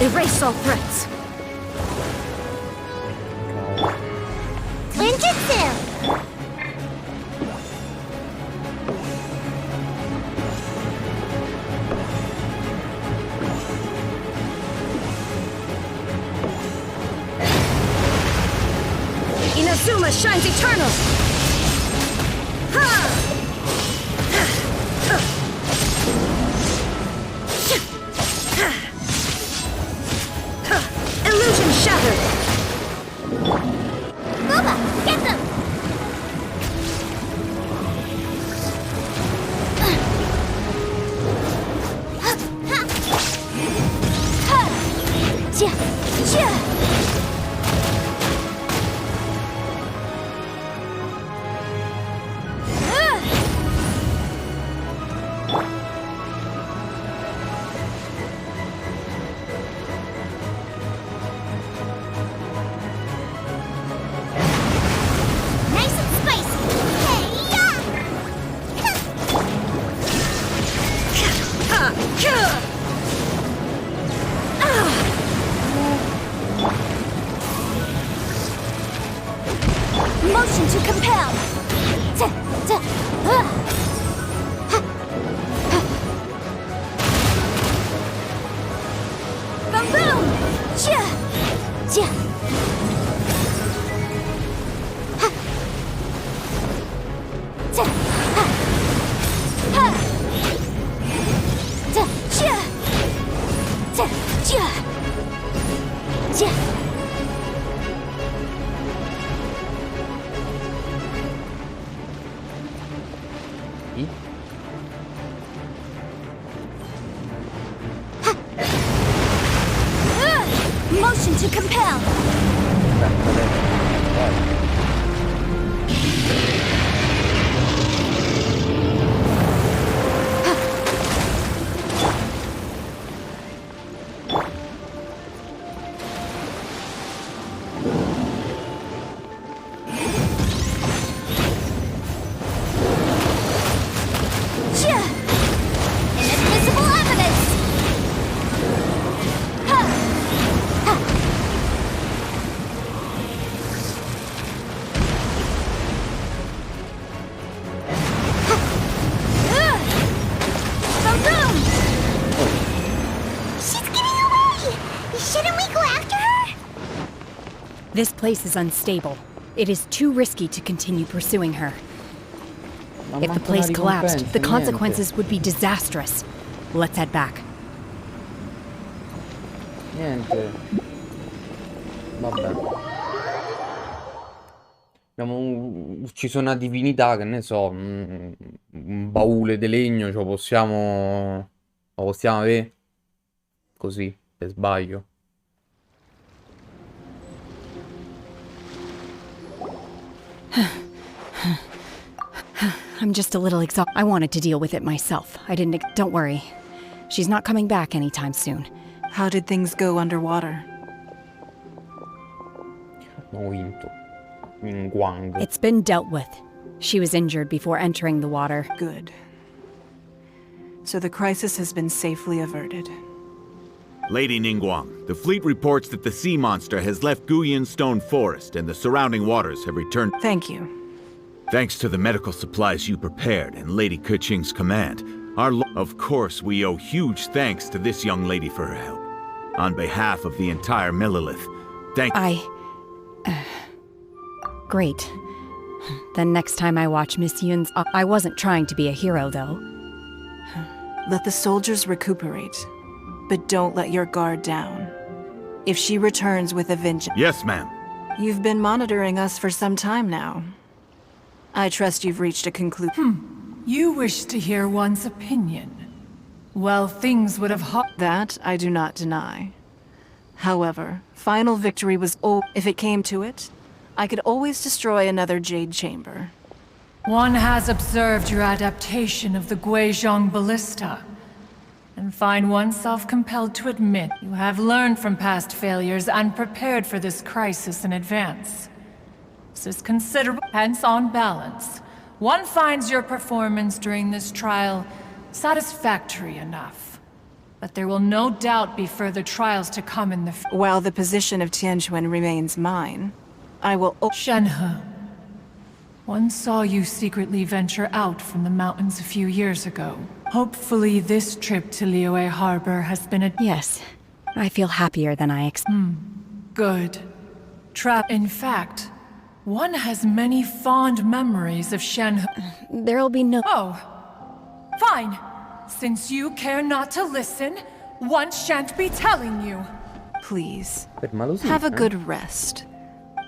Erase all threats. Ninjutsu. Suma shines eternal! Illusion shattered! Booba, get them! Nice and spicy! Hey-ya! Motion to compel! Boom boom! Chia! Chia! Motion to compel! Inadmissible evidence! This place is unstable. It is too risky to continue pursuing her. If the place collapsed, the consequences would be disastrous. Let's head back. Niente. Vabbè. Abbiamo ucciso una divinità, che ne so, un baule di legno, ce lo possiamo avere così, per sbaglio. I'm just a little exhausted. I wanted to deal with it myself. Don't worry. She's not coming back anytime soon. How did things go underwater? Ho vinto. In Guang. It's been dealt with. She was injured before entering the water. Good. So the crisis has been safely averted. Lady Ningguang, the fleet reports that the sea monster has left Guyan Stone Forest and the surrounding waters have returned. Thank you. Thanks to the medical supplies you prepared and Lady Keqing's command, of course we owe huge thanks to this young lady for her help. On behalf of the entire Millelith, Great. Then next time I watch Miss Yun's... I wasn't trying to be a hero, though. Let the soldiers recuperate, but don't let your guard down. If she returns with a vengeance... Yes, ma'am. You've been monitoring us for some time now. I trust you've reached a conclusion. You wish to hear one's opinion. Well, things would have... That I do not deny. However, final victory was... If it came to it, I could always destroy another Jade Chamber. One has observed your adaptation of the Guizhong Ballista, and find oneself compelled to admit you have learned from past failures and prepared for this crisis in advance. This is considerable, hence on balance. One finds your performance during this trial satisfactory enough. But there will no doubt be further trials to come in the future. While the position of Tianquan remains mine, I will... Shenhe. One saw you secretly venture out from the mountains a few years ago. Hopefully this trip to Liyue Harbor has been a... Yes. I feel happier than I expected. Good. In fact, One has many fond memories of Shen. There'll be no. Oh, fine. Since you care not to listen, one shan't be telling you. Please, Fermalo sì, have a eh? good rest.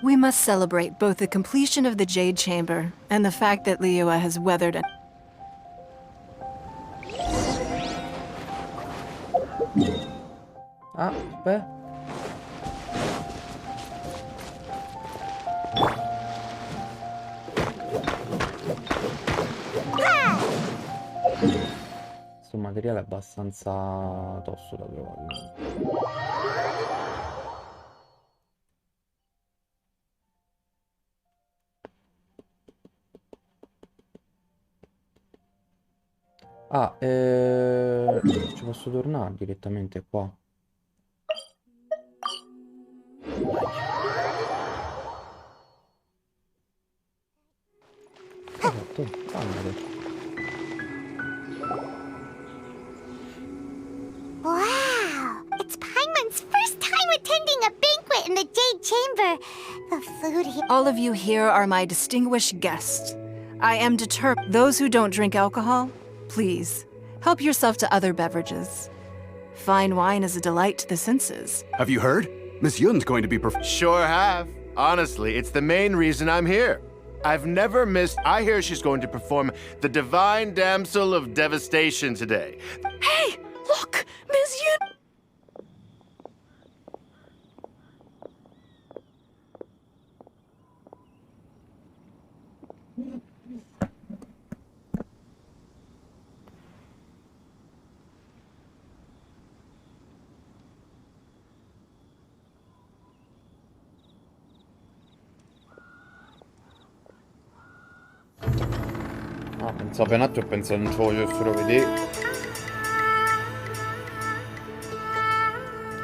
We must celebrate both the completion of the Jade Chamber and the fact that Liyue has weathered a... Ah, aspetta. Questo materiale è abbastanza tosto da trovare. Ah, ci posso tornare direttamente qua. Esatto, fammelo. Wow! It's Paimon's first time attending a banquet in the Jade Chamber. The food here... All of you here are my distinguished guests. I am determined. Those who don't drink alcohol, please, help yourself to other beverages. Fine wine is a delight to the senses. Have you heard? Miss Yun's going to be Sure have. Honestly, it's the main reason I'm here. I've never missed... I hear she's going to perform the Divine Damsel of Devastation today. Hey, look! Miss Yun! Ah, pensavo un attimo e pensavo non ci voglio vedere.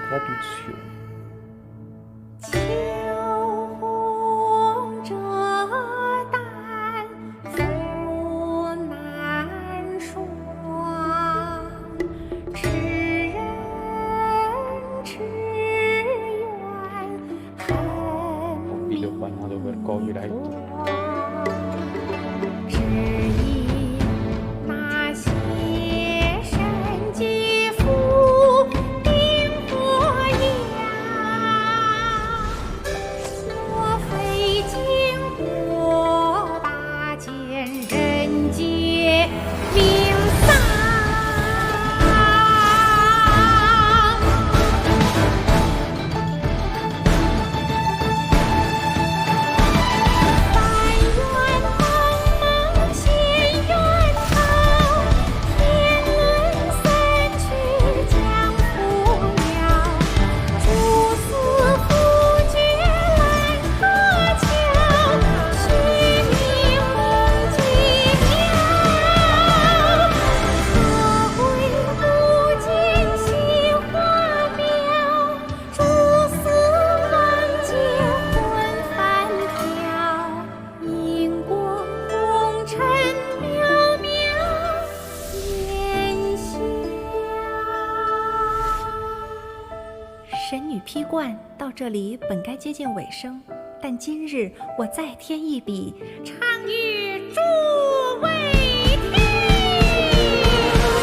Traduzione. Un video bannato per copyright.冠到这里本该接近尾声，但今日我再添一笔，唱与诸位听。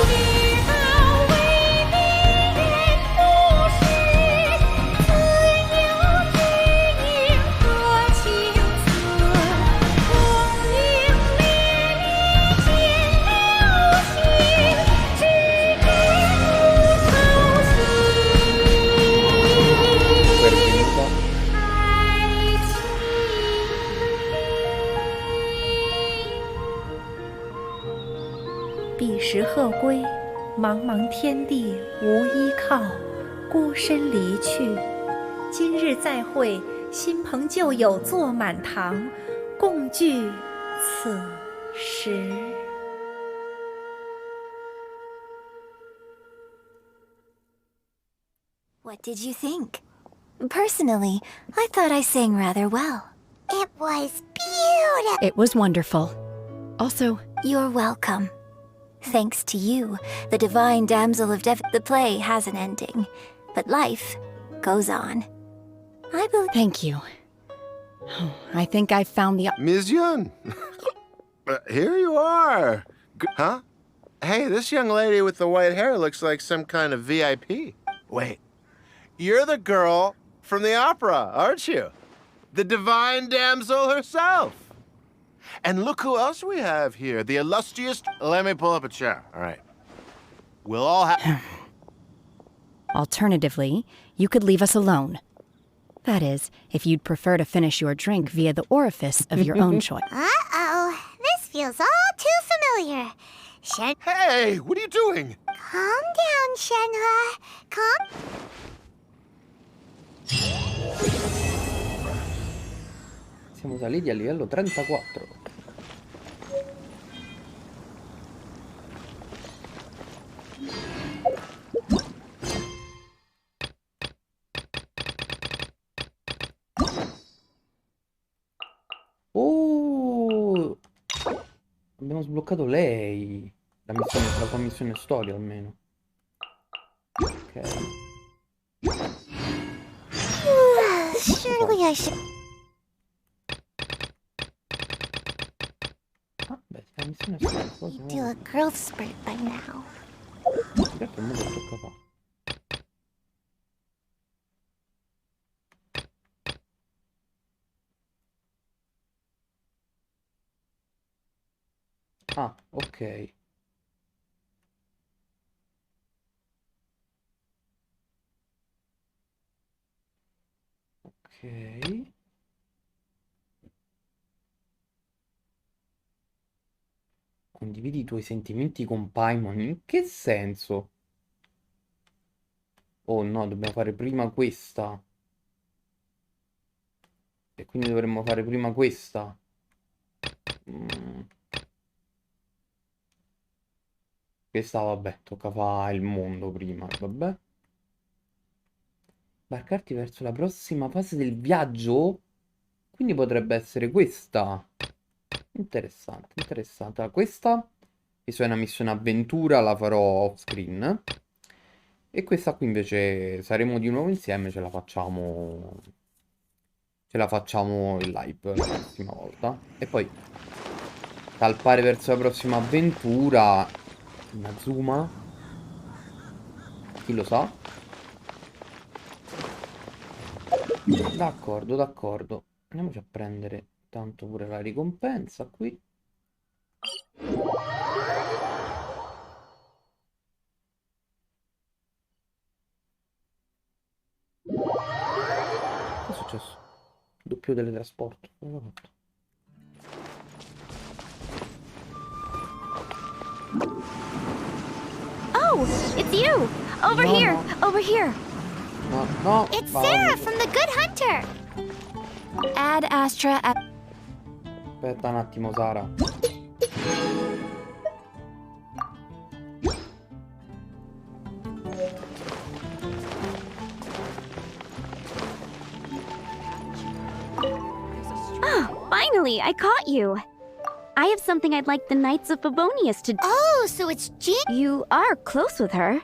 知道为敌人不是，自有知音和情思。功名烈烈见了心，只知不操心。彼时鹤归，茫茫天地无依靠，孤身离去。今日再会，新朋旧友坐满堂，共聚此时。What did you think? Personally, I thought I sang rather well. It was beautiful. It was wonderful. Also, you're welcome. Thanks to you, the Divine Damsel of the play has an ending, but life goes on. I believe. Thank you. I think I found the... Ms. Yun, here you are. Huh? Hey, this young lady with the white hair looks like some kind of VIP. Wait, you're the girl from the opera, aren't you? The divine damsel herself. And look who else we have here, the illustrious... Let me pull up a chair, all right. We'll all have... Alternatively, you could leave us alone. That is, if you'd prefer to finish your drink via the orifice of your own choice. Uh-oh. This feels all too familiar. Hey, what are you doing? Calm down, Shenhe. Calm... Siamo saliti a livello 34. Oh! Abbiamo sbloccato lei. La sua missione storia almeno. Ok. Surely I should... Beh, la missione storia. Cosa? Do a growth spurt by now. Certo, mo tocca fare. Ah, ok. Ok. Condividi i tuoi sentimenti con Paimon. In che senso? Oh no, dobbiamo fare prima questa. E quindi dovremmo fare prima questa. Questa, vabbè, tocca fare il mondo prima, vabbè. Barcarti verso la prossima fase del viaggio? Quindi potrebbe essere questa. Interessante, interessante. Questa, che è una missione avventura, la farò off screen. E questa qui invece saremo di nuovo insieme, ce la facciamo in live la prossima volta. E poi salpare verso la prossima avventura. Inazuma. Chi lo sa? D'accordo, d'accordo. Andiamoci a prendere tanto pure la ricompensa qui. Che è successo? Doppio teletrasporto. Come l'ho fatto? Oh, it's you! Over No, here! no. Over here! No, no. It's Sarah from the Good Hunter. Ad Astra at... Aspetta un attimo, Sara. Oh, finally, I caught you. I have something I'd like the Knights of Favonius to... Oh, so it's Jean? You are close with her.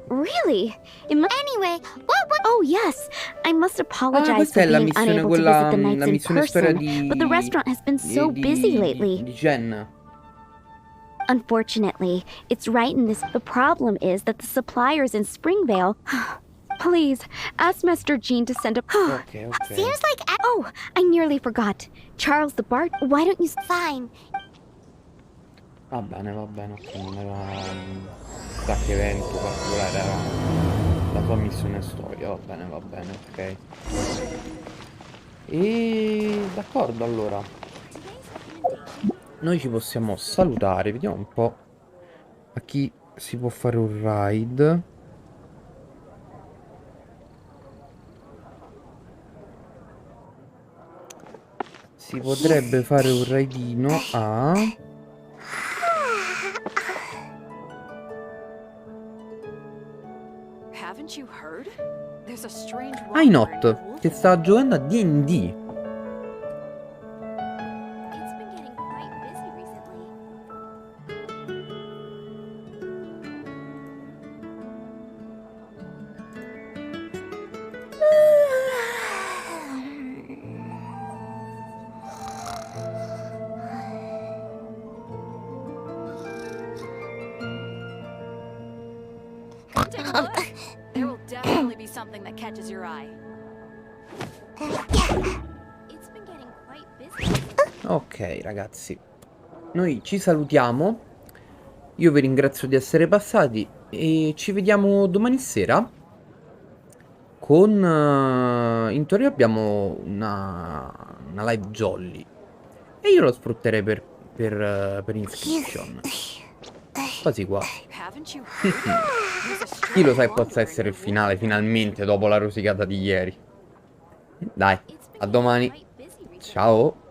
Really? Anyway, what... Oh, yes. I must apologize questa for è la being missione, unable to quella, visit the Knights la in missione storia person, but the restaurant has been so busy lately. Di Gen. Unfortunately, it's right in this... The problem is that the suppliers in Springvale... Please, ask Master Jean to send a... Ok, ok. Seems like... Oh, I nearly forgot. Charles the Bard, why don't you... Fine. Va bene, ok, non era un qualche evento particolare, era la tua missione storia, va bene, ok. E d'accordo, allora. Noi ci possiamo salutare, vediamo un po' a chi si può fare un raid. Si potrebbe fare un raidino a... Ainot, che sta giocando a D&D. There will definitely be something that catches your eye. Ok, ragazzi. Noi ci salutiamo. Io vi ringrazio di essere passati e ci vediamo domani sera con... in teoria abbiamo una live jolly e io lo sfrutterei per inscription. Quasi quasi. Chi lo sa che possa essere il finale finalmente dopo la rosicata di ieri. Dai, a domani. Ciao.